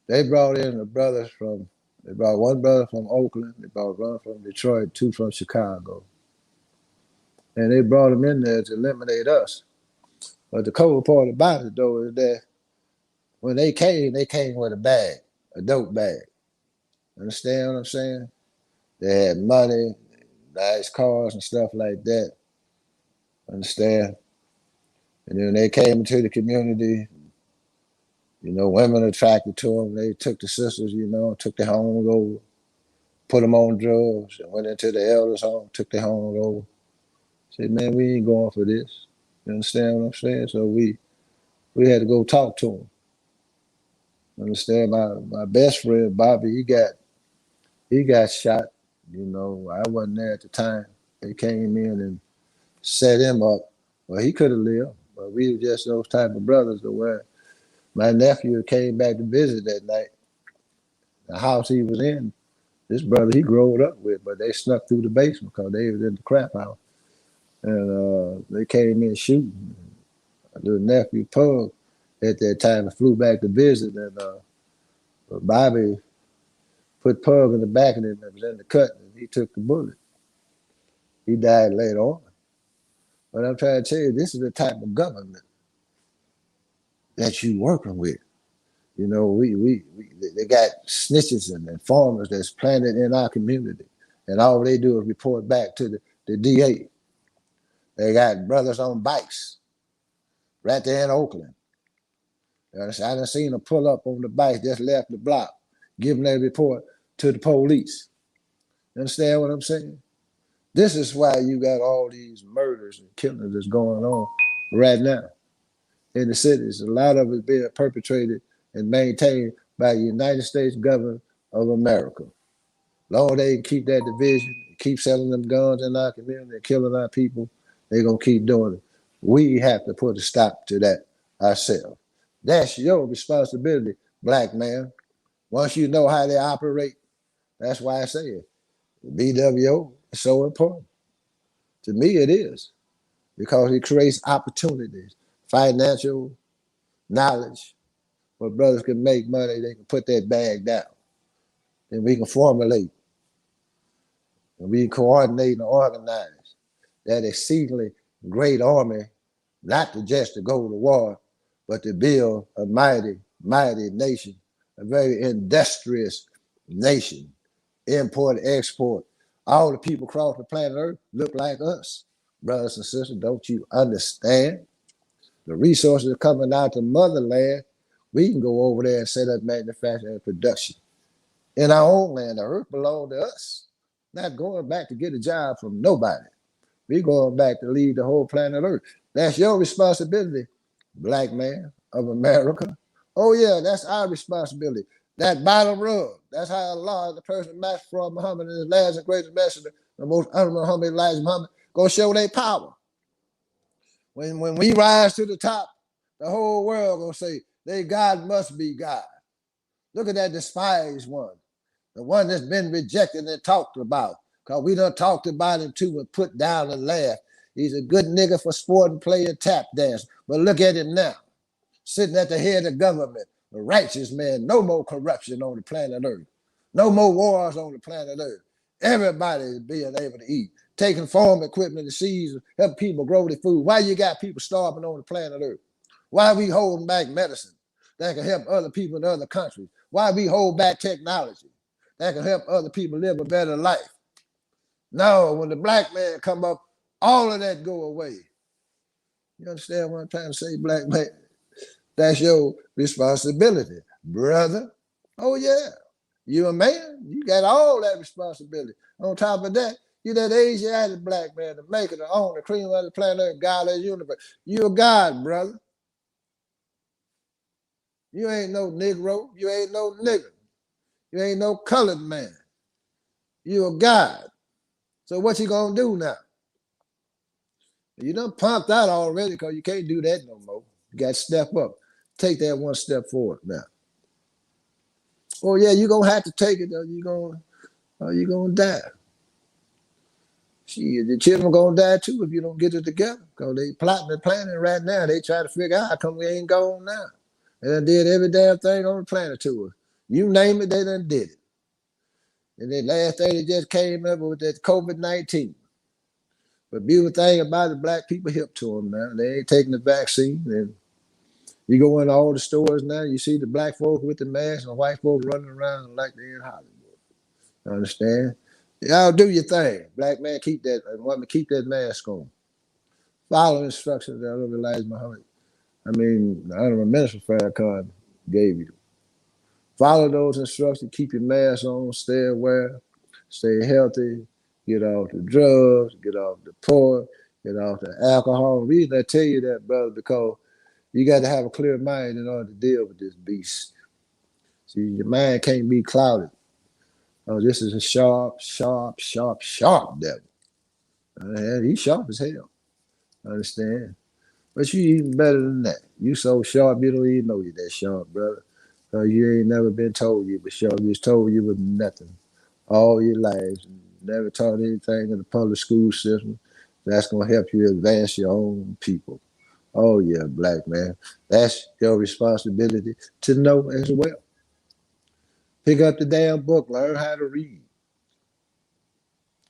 they brought in they brought one brother from Oakland, they brought one from Detroit, two from Chicago. And they brought them in there to eliminate us. But the cold part about it though is that when they came with a bag, a dope bag. Understand what I'm saying? They had money, nice cars and stuff like that. Understand? And then they came into the community. You know, women attracted to them. They took the sisters, you know, took their homes over, put them on drugs, and went into the elders' home, took their homes over. Said, man, we ain't going for this. You understand what I'm saying? So we had to go talk to them. Understand? My best friend Bobby, he got shot. You know, I wasn't there at the time. They came in and set him up. Well, he could have lived, but we were just those type of brothers to where my nephew came back to visit that night. The house he was in, this brother he growed up with, but they snuck through the basement because they was in the crap house. And they came in shooting. My little nephew Pug at that time flew back to visit, and Bobby put Pug in the back of him that was in the cut, and he took the bullet. He died later on. But I'm trying to tell you, this is the type of government that you working with. You know, they got snitches and informers that's planted in our community, and all they do is report back to the DA. They got brothers on bikes right there in Oakland. I done seen them pull up on the bike, just left the block, giving their report to the police. You understand what I'm saying? This is why you got all these murders and killings that's going on right now in the cities. A lot of it being perpetrated and maintained by the United States government of America. Long as they can keep that division, keep selling them guns in our community and killing our people, they're going to keep doing it. We have to put a stop to that ourselves. That's your responsibility, black man. Once you know how they operate, that's why I say it. The BWO is so important. To me, it is because it creates opportunities, financial knowledge, where brothers can make money, they can put that bag down. And we can formulate, and we can coordinate and organize that exceedingly great army, not to just to go to war, but to build a mighty, mighty nation, a very industrious nation, import, export. All the people across the planet Earth look like us. Brothers and sisters, don't you understand? The resources are coming out to motherland. We can go over there and set up manufacturing and production in our own land. The earth belongs to us. Not going back to get a job from nobody. We going back to lead the whole planet Earth. That's your responsibility, black man of America. Oh yeah, that's our responsibility. That bottom rung. That's how Allah, the person Master for Muhammad and his last and greatest messenger, the most honorable Muhammad, Elijah Muhammad, go show their power. When we rise to the top, the whole world gonna say, they God must be God. Look at that despised one, the one that's been rejected and talked about. Because we done talked about him too and put down and laughed. He's a good nigga for sport and play and tap dance. But look at him now, sitting at the head of the government, a righteous man, no more corruption on the planet Earth. No more wars on the planet Earth. Everybody is being able to eat, taking farm equipment to seeds, help people grow their food. Why you got people starving on the planet Earth? Why are we holding back medicine that can help other people in other countries? Why we hold back technology that can help other people live a better life? No, when the black man come up, all of that go away. You understand what I'm trying to say, black man? That's your responsibility, brother. Oh yeah, you a man, you got all that responsibility. On top of that, you that Asiatic black man, the maker, the owner, the cream of the planet, God of the universe. You a God, brother. You ain't no Negro. You ain't no nigger. You ain't no colored man. You a God. So what you gonna do now? You done pumped out already because you can't do that no more. You got to step up. Take that one step forward now. Oh yeah, you gonna have to take it, or you gonna die. See, the children gonna die too if you don't get it together. Because they plotting and planning right now. They try to figure out how come we ain't gone now. They done did every damn thing on the planet to us. You name it, they done did it. And the last thing they just came up with that COVID-19. But beautiful thing about it, black people hip to them now. They ain't taking the vaccine. And you go into all the stores now, you see the black folk with the mask and the white folk running around like they're in Hollywood. You understand? Y'all do your thing. Black man, keep that, and woman, keep that mask on. Follow instructions that Elijah Muhammad, the Honorable Minister Farrakhan gave you. Follow those instructions, keep your mask on, stay aware, stay healthy, get off the drugs, get off the pork, get off the alcohol. The reason I tell you that, brother, because you got to have a clear mind in order to deal with this beast. See, your mind can't be clouded. Oh, this is a sharp, sharp, sharp, sharp devil. He's sharp as hell. Understand? But you even better than that. You so sharp, you don't even know you that sharp, brother. Because you ain't never been told you was sharp. You was told you was nothing all your life. Never taught anything in the public school system that's going to help you advance your own people. Oh, yeah, black man. That's your responsibility to know as well. Pick up the damn book. Learn how to read.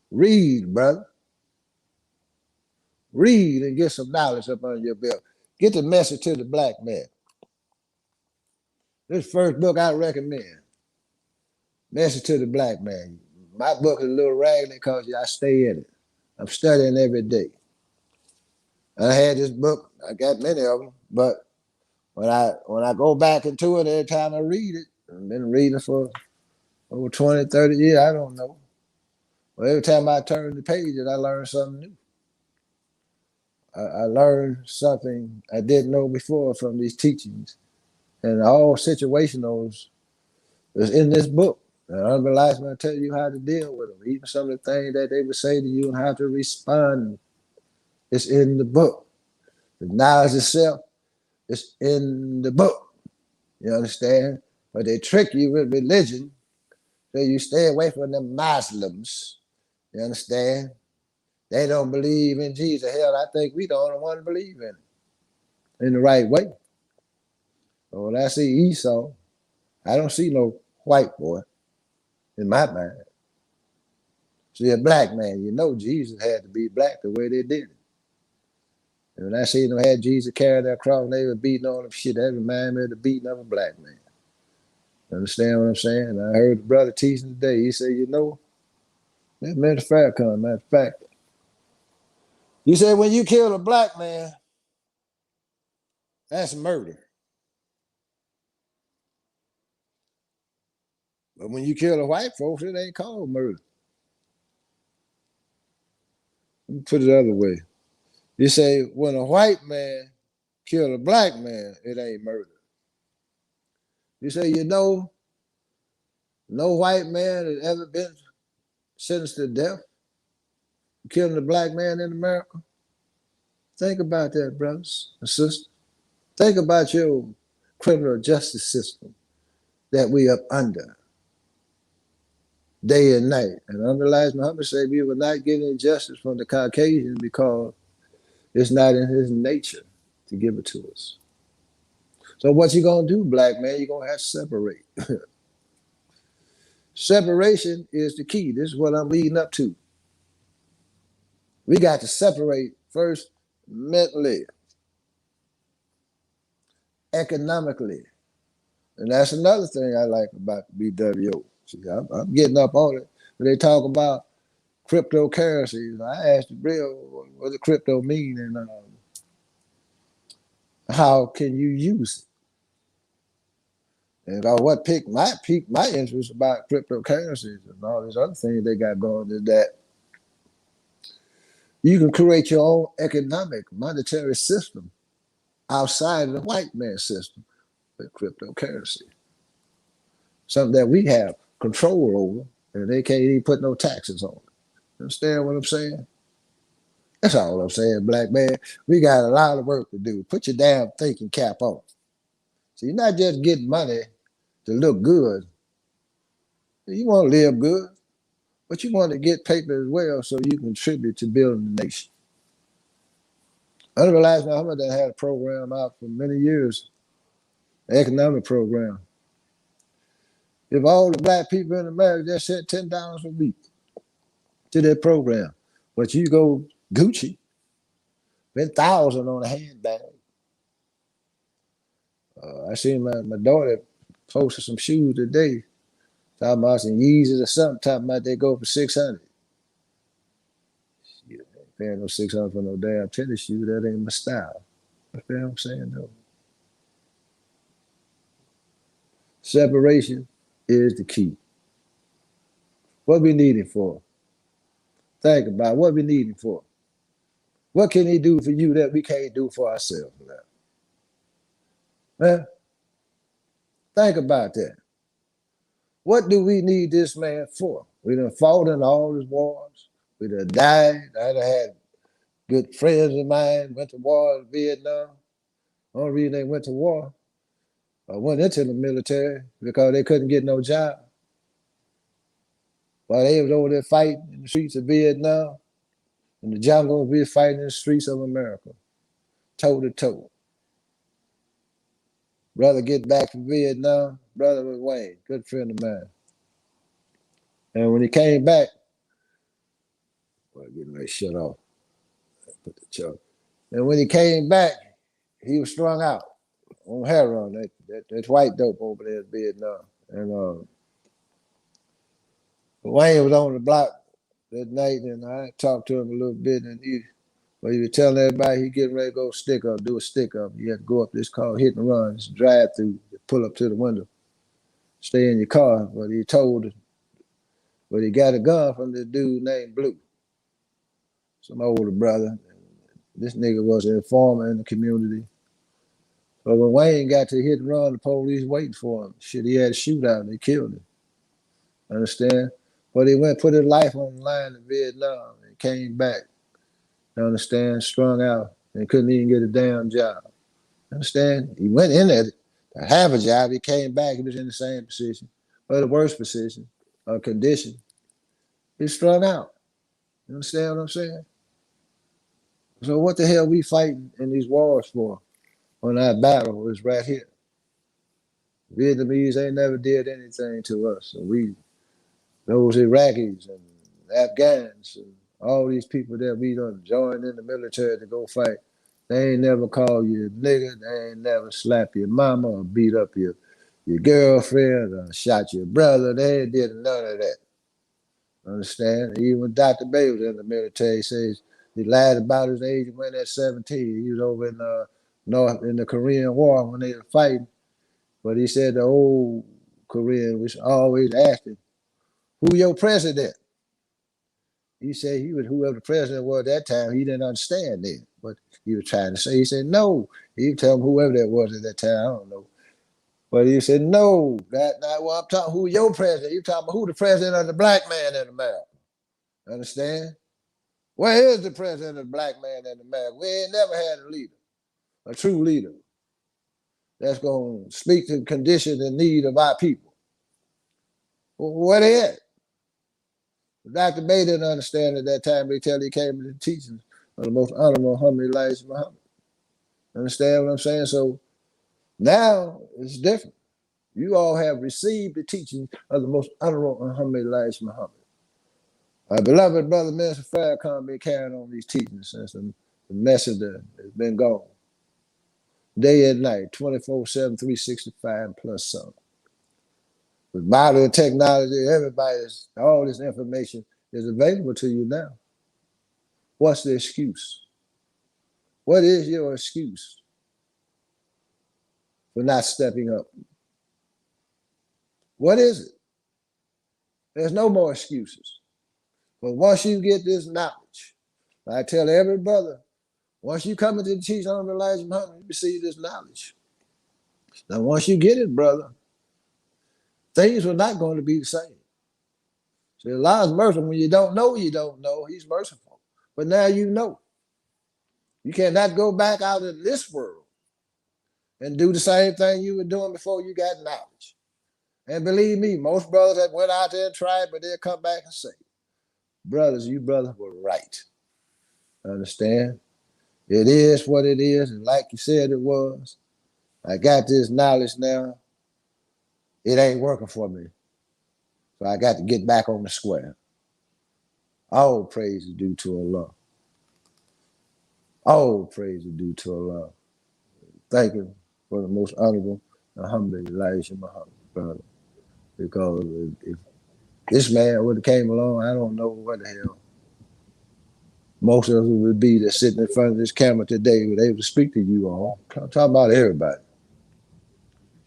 Read, brother. Read and get some knowledge up under your belt. Get the message to the black man. This first book I recommend. Message to the black man. My book is a little raggedy because I stay in it. I'm studying every day. I had this book. I got many of them, but when I go back into it, every time I read it, I've been reading for over 20, 30 years. I don't know. Well, every time I turn the pages, I learn something new. I learned something I didn't know before from these teachings. And all situationals is in this book. And unrealized when I tell you how to deal with them, even some of the things that they would say to you and how to respond, it's in the book. The knowledge itself is in the book. You understand? But they trick you with religion, so you stay away from the Muslims. You understand? They don't believe in Jesus. Hell, I think we the only one to believe in it in the right way. So when I see Esau, I don't see no white boy in my mind. See a black man, you know Jesus had to be black the way they did it. And when I see them had Jesus carry their cross and they were beating on them, shit, that reminded me of the beating of a black man. Understand what I'm saying? And I heard the brother teaching today. He said, that matter of fact, he said, when you kill a black man, that's murder. But when you kill a white folks, it ain't called murder. Let me put it the other way. You say, when a white man kill a black man, it ain't murder. You say, no white man has ever been sentenced to death, killing a black man in America? Think about that, brothers and sisters. Think about your criminal justice system that we up under day and night. And under Elijah Muhammad said we will not get any justice from the Caucasian because it's not in his nature to give it to us. So what you gonna do, black man? You're gonna have to separate. Separation is the key. This is what I'm leading up to. We got to separate first mentally, economically. And that's another thing I like about the BWO. See, I'm getting up on it. When they talk about cryptocurrencies, I asked the real, what does crypto mean and how can you use it? And what piqued my interest about cryptocurrencies and all these other things they got going is that you can create your own economic monetary system outside of the white man's system with cryptocurrency. Something that we have control over, and they can't even put no taxes on it. Understand what I'm saying? That's all I'm saying, black man. We got a lot of work to do. Put your damn thinking cap on. So you're not just getting money to look good. You want to live good, but you want to get paper as well so you contribute to building the nation. Under Elijah Muhammad had a program out for many years, an economic program. If all the black people in America just sent $10 a week to their program, but you go Gucci, spend $1,000 on a handbag. I seen my daughter posted some shoes today, talking about some Yeezys or something, talking about they go for $600. You ain't paying no $600 for no damn tennis shoe. That ain't my style. You know what I'm saying? No. Separation is the key. What we need it for? Think about what we need it for. What can he do for you that we can't do for ourselves now? Huh? Think about that. What do we need this man for? We done fought in all his wars. We done died. I done had good friends of mine, went to war in Vietnam. Only reason they went to war, I went into the military because they couldn't get no job. While they was over there fighting in the streets of Vietnam, in the jungle, we were fighting in the streets of America, toe to toe. Brother get back from Vietnam, brother was Wayne, good friend of mine. And when he came back, well, getting ready to shut off. Put the choke. And when he came back, he was strung out on heroin. That's white dope over there in Vietnam. And Wayne was on the block that night, and I talked to him a little bit, and he was telling everybody he getting ready to go stick up, do a stick up. You had to go up this car, hit and run, it's a drive through, pull up to the window, stay in your car. But he got a gun from this dude named Blue, some older brother. This nigga was an informer in the community. But when Wayne got to hit and run, the police waiting for him. Shit, he had a shootout and they killed him. Understand? But he went put his life on the line in Vietnam and came back. Understand? Strung out and couldn't even get a damn job. Understand? He went in there to have a job. He came back. He was in the same position, but a worse position, a condition. He's strung out. You understand what I'm saying? So what the hell we fighting in these wars for? When our battle is right here. Vietnamese ain't never did anything to us. So those Iraqis and Afghans and all these people that we done joined in the military to go fight, they ain't never called you a nigga. They ain't never slapped your mama or beat up your girlfriend or shot your brother. They ain't did none of that. Understand? Even when Dr. Bay was in the military, he says he lied about his age when at 17. He was over in the Korean War when they were fighting. But he said the old Korean was always asking, who your president? He said he was whoever the president was at that time. He didn't understand then. But he was trying to say, he said, no. He told him whoever that was at that time, I don't know. But you said, no, that's not what I'm talking. Who your president? You talking about who the president of the black man in America? Understand? Where is the president of the black man in America? We ain't never had a leader, a true leader that's going to speak to the condition and need of our people. Where they at? Dr. Bay didn't understand at that time until he came to the teachings of the most honorable Muhammad Elijah Muhammad. Understand what I'm saying? So now it's different. You all have received the teaching of the most honorable Muhammad Elijah Muhammad. Our beloved brother Minister Farrakhan been carrying on these teachings since the messenger has been gone. Day and night, 24/7, 365 plus some. With modern technology, all this information is available to you now. What's the excuse? What is your excuse for not stepping up? What is it? There's no more excuses. But once you get this knowledge, I tell every brother, once you come into the teaching of Elijah Muhammad, you receive this knowledge. Now, once you get it, brother, things are not going to be the same. So Allah's merciful. When you don't know, you don't know. He's merciful. But now you know. You cannot go back out in this world and do the same thing you were doing before you got knowledge. And believe me, most brothers that went out there and tried, but they'll come back and say, brothers, you brothers were right. Understand? It is what it is, and like you said it was. I got this knowledge now. It ain't working for me. So I got to get back on the square. All praise is due to Allah. All praise is due to Allah. Thank you for the most honorable Muhammad Elijah Muhammad, brother. Because if this man would have came along, I don't know what the hell most of us would be that's sitting in front of this camera today, would able to speak to you all. Talk about everybody.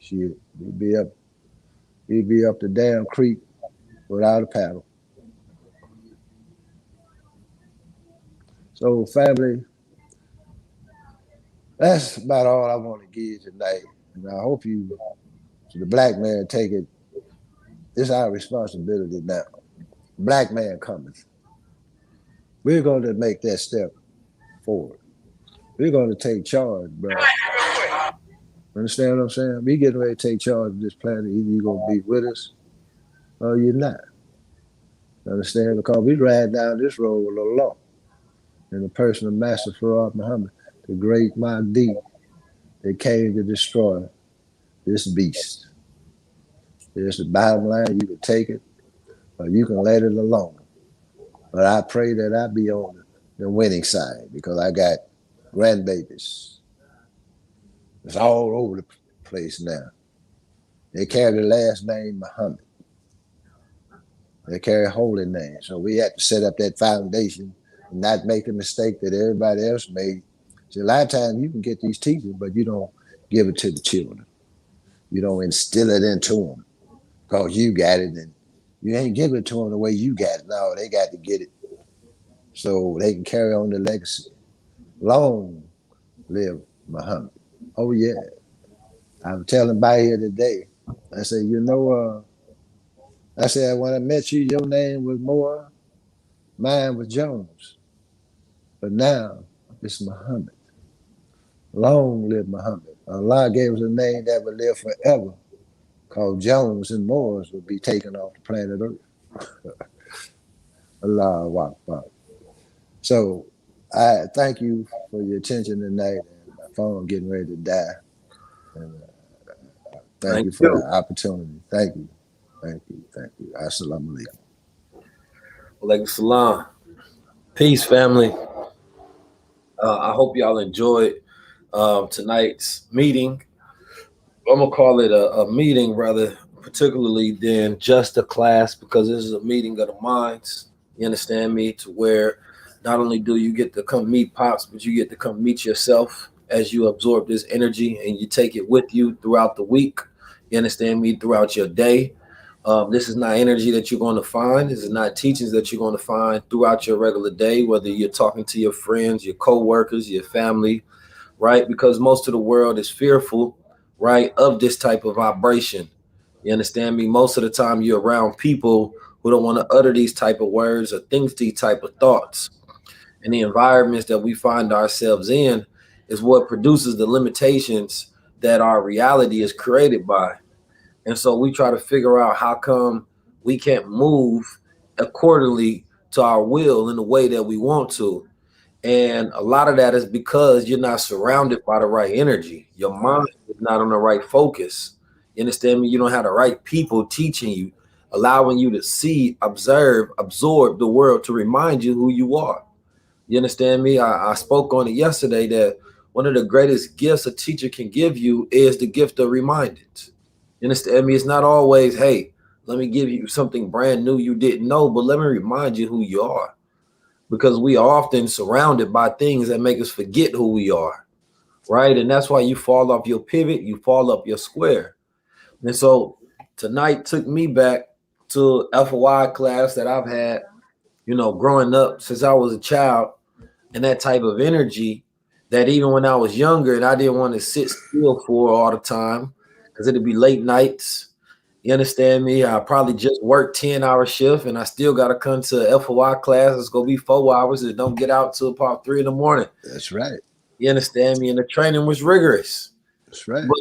Shit, we'd be up the damn creek without a paddle. So, family, that's about all I want to give you tonight. And I hope you, the black man, take it. It's our responsibility now. Black man cometh. We're going to make that step forward. We're going to take charge, bro. Understand what I'm saying? We getting ready to take charge of this planet. Either you're going to be with us or you're not. Understand? Because we ride down this road with Allah in the person of Master Farad Muhammad, the great Mahdi that came to destroy this beast. It's the bottom line. You can take it or you can let it alone. But I pray that I be on the winning side because I got grandbabies. It's all over the place now. They carry the last name Muhammad. They carry a holy name. So we have to set up that foundation and not make a mistake that everybody else made. See, a lot of times you can get these teachers, but you don't give it to the children. You don't instill it into them because you got it and you ain't giving it to them the way you got it. No, they got to get it so they can carry on the legacy. Long live Muhammad. Oh, yeah. I'm telling by here today. I said, I said, when I met you, your name was Moore, mine was Jones. But now it's Muhammad. Long live Muhammad. Allah gave us a name that would live forever, called Jones and Moores would be taken off the planet Earth. Allahu Akbar. So I thank you for your attention tonight. And my phone getting ready to die. And, thank you for the opportunity. Thank you. Thank you. Thank you. Assalamu alaikum. Walaikum salam. Peace, family. I hope y'all enjoyed tonight's meeting. I'm going to call it a meeting rather particularly than just a class because this is a meeting of the minds. You understand me? To where not only do you get to come meet Pops, but you get to come meet yourself as you absorb this energy and you take it with you throughout the week. You understand me? Throughout your day. This is not energy that you're going to find. This is not teachings that you're going to find throughout your regular day, whether you're talking to your friends, your co-workers, your family, right? Because most of the world is fearful right, of this type of vibration. You understand me? Most of the time you're around people who don't want to utter these type of words or think these type of thoughts. And the environments that we find ourselves in is what produces the limitations that our reality is created by. And so we try to figure out how come we can't move accordingly to our will in the way that we want to. And a lot of that is because you're not surrounded by the right energy. Your mind is not on the right focus. You understand me? You don't have the right people teaching you, allowing you to see, observe, absorb the world to remind you who you are. You understand me? I spoke on it yesterday that one of the greatest gifts a teacher can give you is the gift of reminders. You understand me? It's not always, hey, let me give you something brand new you didn't know, but let me remind you who you are. Because we are often surrounded by things that make us forget who we are, right? And that's why you fall off your pivot, you fall up your square. And so tonight took me back to FOI class that I've had, growing up since I was a child, and that type of energy that even when I was younger and I didn't want to sit still for all the time because it'd be late nights. You understand me? I probably just worked 10-hour shift and I still got to come to FOI class. It's going to be 4 hours and don't get out till about 3 in the morning. That's right. You understand me? And the training was rigorous. That's right. But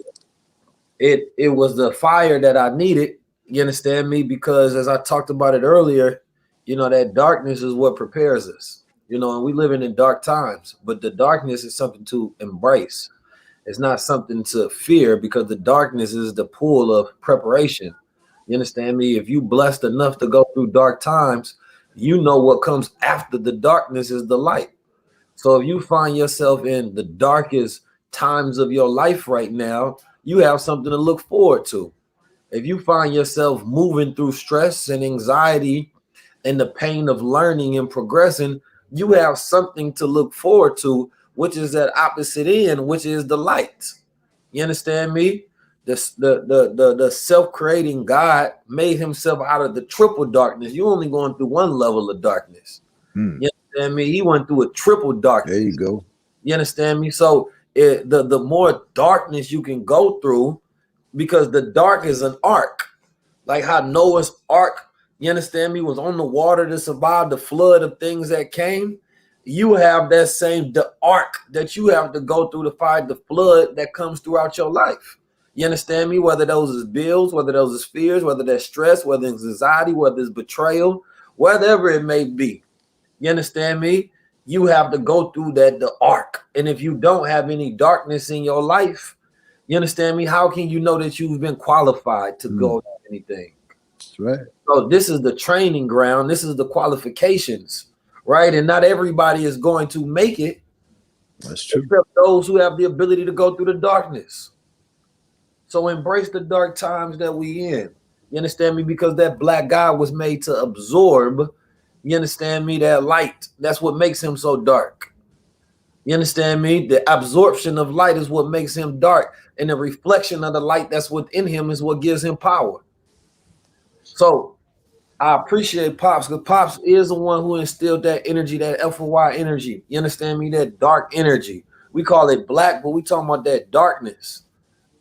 it was the fire that I needed. You understand me? Because as I talked about it earlier, that darkness is what prepares us. And we living in dark times, but the darkness is something to embrace. It's not something to fear because the darkness is the pool of preparation. You understand me? If you blessed enough to go through dark times, you know what comes after the darkness is the light. So if you find yourself in the darkest times of your life right now, you have something to look forward to. If you find yourself moving through stress and anxiety and the pain of learning and progressing, you have something to look forward to, which is that opposite end, which is the light. You understand me? The self-creating God made himself out of the triple darkness. You're only going through one level of darkness. You understand me? He went through a triple darkness. There you go. You understand me? So the more darkness you can go through, because the dark is an ark, like how Noah's ark, you understand me, was on the water to survive the flood of things that came. You have that same the ark that you have to go through to fight the flood that comes throughout your life. You understand me? Whether those is bills, whether those is fears, whether that's stress, whether it's anxiety, whether it's betrayal, whatever it may be. You understand me? You have to go through the ark. And if you don't have any darkness in your life, you understand me? How can you know that you've been qualified to go through anything? That's right. So this is the training ground. This is the qualifications, right? And not everybody is going to make it. That's true. Except those who have the ability to go through the darkness. So embrace the dark times that we in. You understand me? Because that black guy was made to absorb, you understand me, that light. That's what makes him so dark. You understand me? The absorption of light is what makes him dark. And the reflection of the light that's within him is what gives him power. So I appreciate Pops, because Pops is the one who instilled that energy, that FOI energy. You understand me? That dark energy. We call it black, but we talking about that darkness.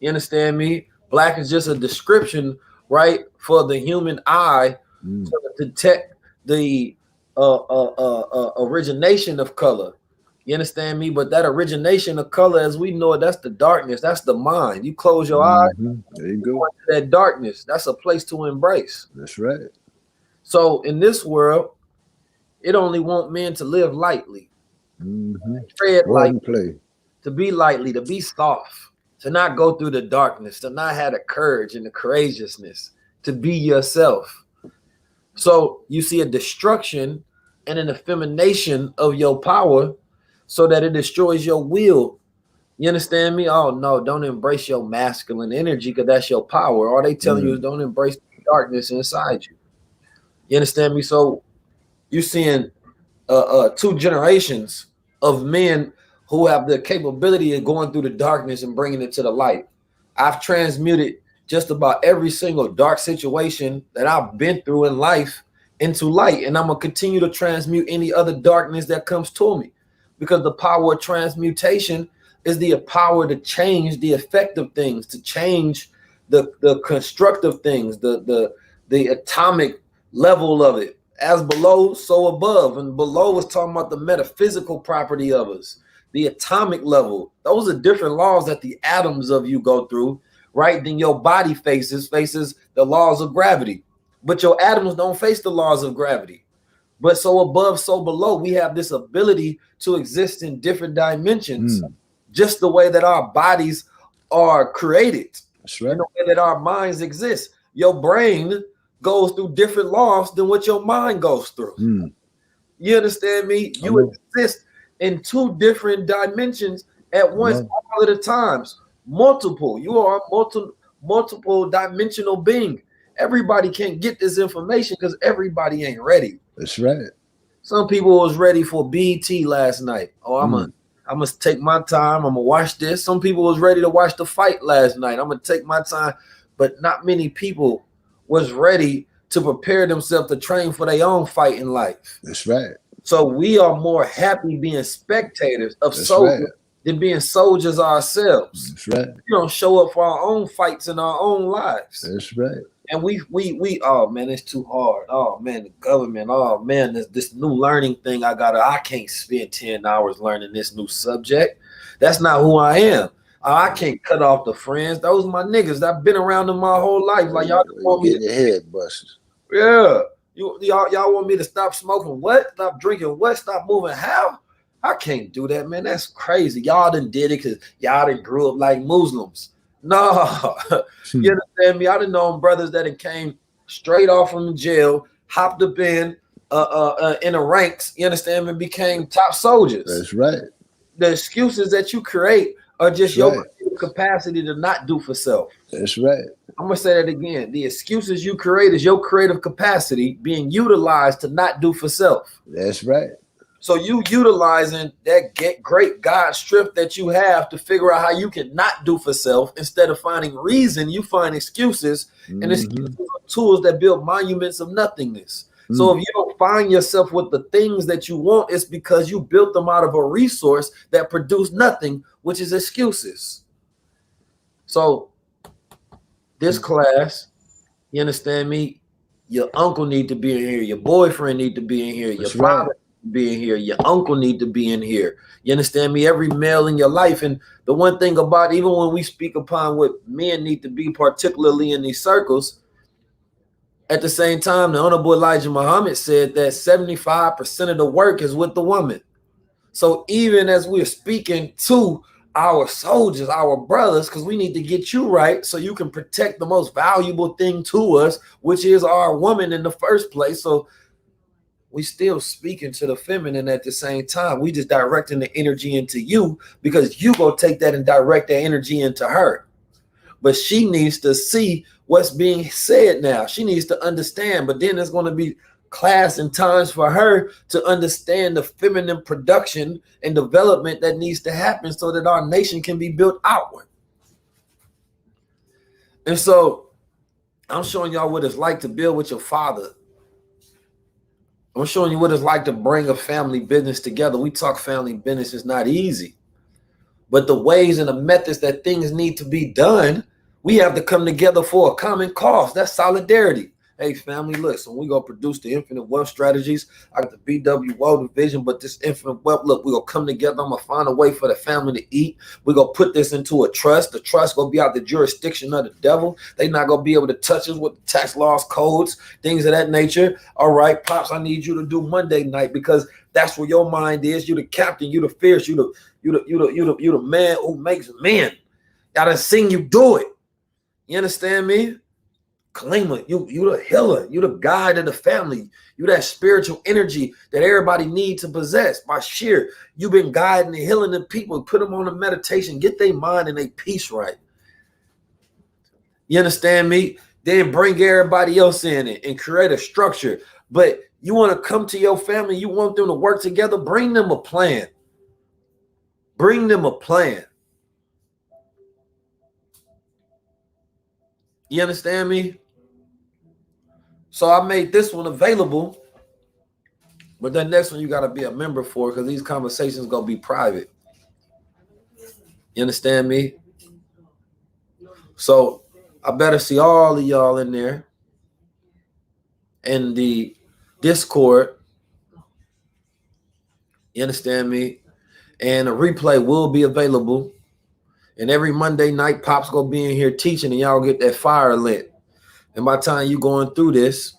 You understand me? Black is just a description, right, for the human eye to detect the origination of color. You understand me? But that origination of color, as we know it, that's the darkness. That's the mind. You close your eyes. There you go. That darkness. That's a place to embrace. That's right. So in this world, it only wants men to live lightly, tread lightly, to be lightly, to be soft, to not go through the darkness, to not have the courage and the courageousness, to be yourself. So you see a destruction and an effemination of your power so that it destroys your will. You understand me? Oh, no, don't embrace your masculine energy because that's your power. All they telling you is don't embrace the darkness inside you. You understand me? So you're seeing 2 generations of men who have the capability of going through the darkness and bringing it to the light. I've transmuted just about every single dark situation that I've been through in life into light. And I'm going to continue to transmute any other darkness that comes to me, because the power of transmutation is the power to change the effective things, to change the constructive things, the atomic level of it. As below, so above. And below is talking about the metaphysical property of us, the atomic level. Those are different laws that the atoms of you go through, right? Then your body faces the laws of gravity. But your atoms don't face the laws of gravity. But so above, so below, we have this ability to exist in different dimensions, just the way that our bodies are created. That's right. In the way that our minds exist. Your brain goes through different laws than what your mind goes through. You understand me? You exist in two different dimensions at once, all of the times. Multiple. You are a multiple dimensional being. Everybody can't get this information because everybody ain't ready. That's right. Some people was ready for BET last night. Oh, I must take my time. I'm gonna watch this. Some people was ready to watch the fight last night. I'm gonna take my time, but not many people was ready to prepare themselves to train for their own fight in life. That's right. So we are more happy being spectators of soldiers than being soldiers ourselves. That's right. We don't show up for our own fights in our own lives. That's right. And we oh man, it's too hard. Oh man, the government. Oh man, this new learning thing. I can't spend 10 hours learning this new subject. That's not who I am. I can't cut off the friends. Those are my niggas. I've been around them my whole life. Like y'all want me to your head busted. Yeah. Y'all want me to stop smoking what? Stop drinking what? Stop moving how? I can't do that, man. That's crazy. Y'all done did it because y'all done grew up like Muslims. No, you understand me? I done known brothers that came straight off from jail, hopped up in the ranks, you understand me, became top soldiers. That's right. The excuses that you create are just your capacity to not do for self. That's right. I'm gonna say that again. The excuses you create is your creative capacity being utilized to not do for self. That's right. So you utilizing that great God strength that you have to figure out how you can not do for self. Instead of finding reason, you find excuses, and excuses are tools that build monuments of nothingness. So if you don't find yourself with the things that you want, it's because you built them out of a resource that produced nothing, which is excuses. So this class, you understand me? Your uncle need to be in here. Your boyfriend need to be in here. Your father be in here. Your uncle need to be in here. You understand me? Every male in your life. And the one thing about, even when we speak upon what men need to be, particularly in these circles, at the same time, the Honorable Elijah Muhammad said that 75% of the work is with the woman. So even as we're speaking to our soldiers, our brothers, because we need to get you right so you can protect the most valuable thing to us, which is our woman in the first place. So we still speaking to the feminine at the same time. We just directing the energy into you because you go take that and direct that energy into her. But she needs to see what's being said now. She needs to understand. But then there's going to be class and times for her to understand the feminine production and development that needs to happen so that our nation can be built outward. And so I'm showing y'all what it's like to build with your father. I'm showing you what it's like to bring a family business together. We talk family business is not easy. But the ways and the methods that things need to be done, we have to come together for a common cause. That's solidarity. Hey, family, look, so we're going to produce the Infinite Wealth Strategies. I got the BWO division, but this Infinite Wealth, look, we're going to come together. I'm going to find a way for the family to eat. We're going to put this into a trust. The trust going to be out the jurisdiction of the devil. They're not going to be able to touch us with the tax laws, codes, things of that nature. All right, Pops, I need you to do Monday night because that's where your mind is. You're the captain. You're the fierce. You're the man who makes men. I done seen you do it. You understand me? Kalima, you the healer, you the guide of the family, you that spiritual energy that everybody needs to possess. By sheer, you've been guiding and healing the people, put them on a meditation, get their mind and their peace right. You understand me? Then bring everybody else in it and create a structure. But you want to come to your family, you want them to work together, bring them a plan. Bring them a plan. You understand me? So I made this one available, but the next one you got to be a member for because these conversations going to be private. You understand me? So I better see all of y'all in there in the Discord. You understand me? And a replay will be available. And every Monday night, Pop's gonna be in here teaching, and y'all get that fire lit. And by the time you going through this,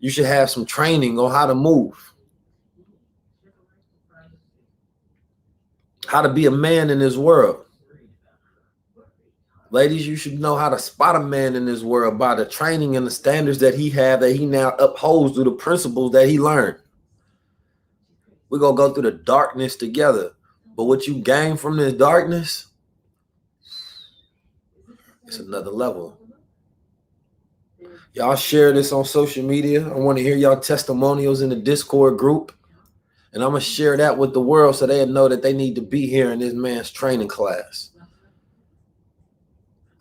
you should have some training on how to move, how to be a man in this world. Ladies, you should know how to spot a man in this world by the training and the standards that he have, that he now upholds through the principles that he learned. We're going to go through the darkness together. But what you gain from this darkness, it's another level. Y'all share this on social media. I want to hear y'all testimonials in the Discord group. And I'm going to share that with the world so they know that they need to be here in this man's training class.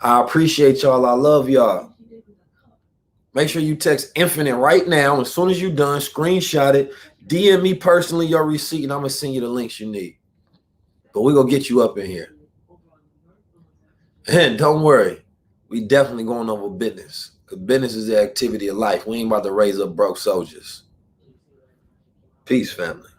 I appreciate y'all. I love y'all. Make sure you text Infinite right now. As soon as you're done, screenshot it. DM me personally your receipt, and I'm going to send you the links you need. But we're going to get you up in here. And don't worry. We definitely going over business. Because business is the activity of life. We ain't about to raise up broke soldiers. Peace, family.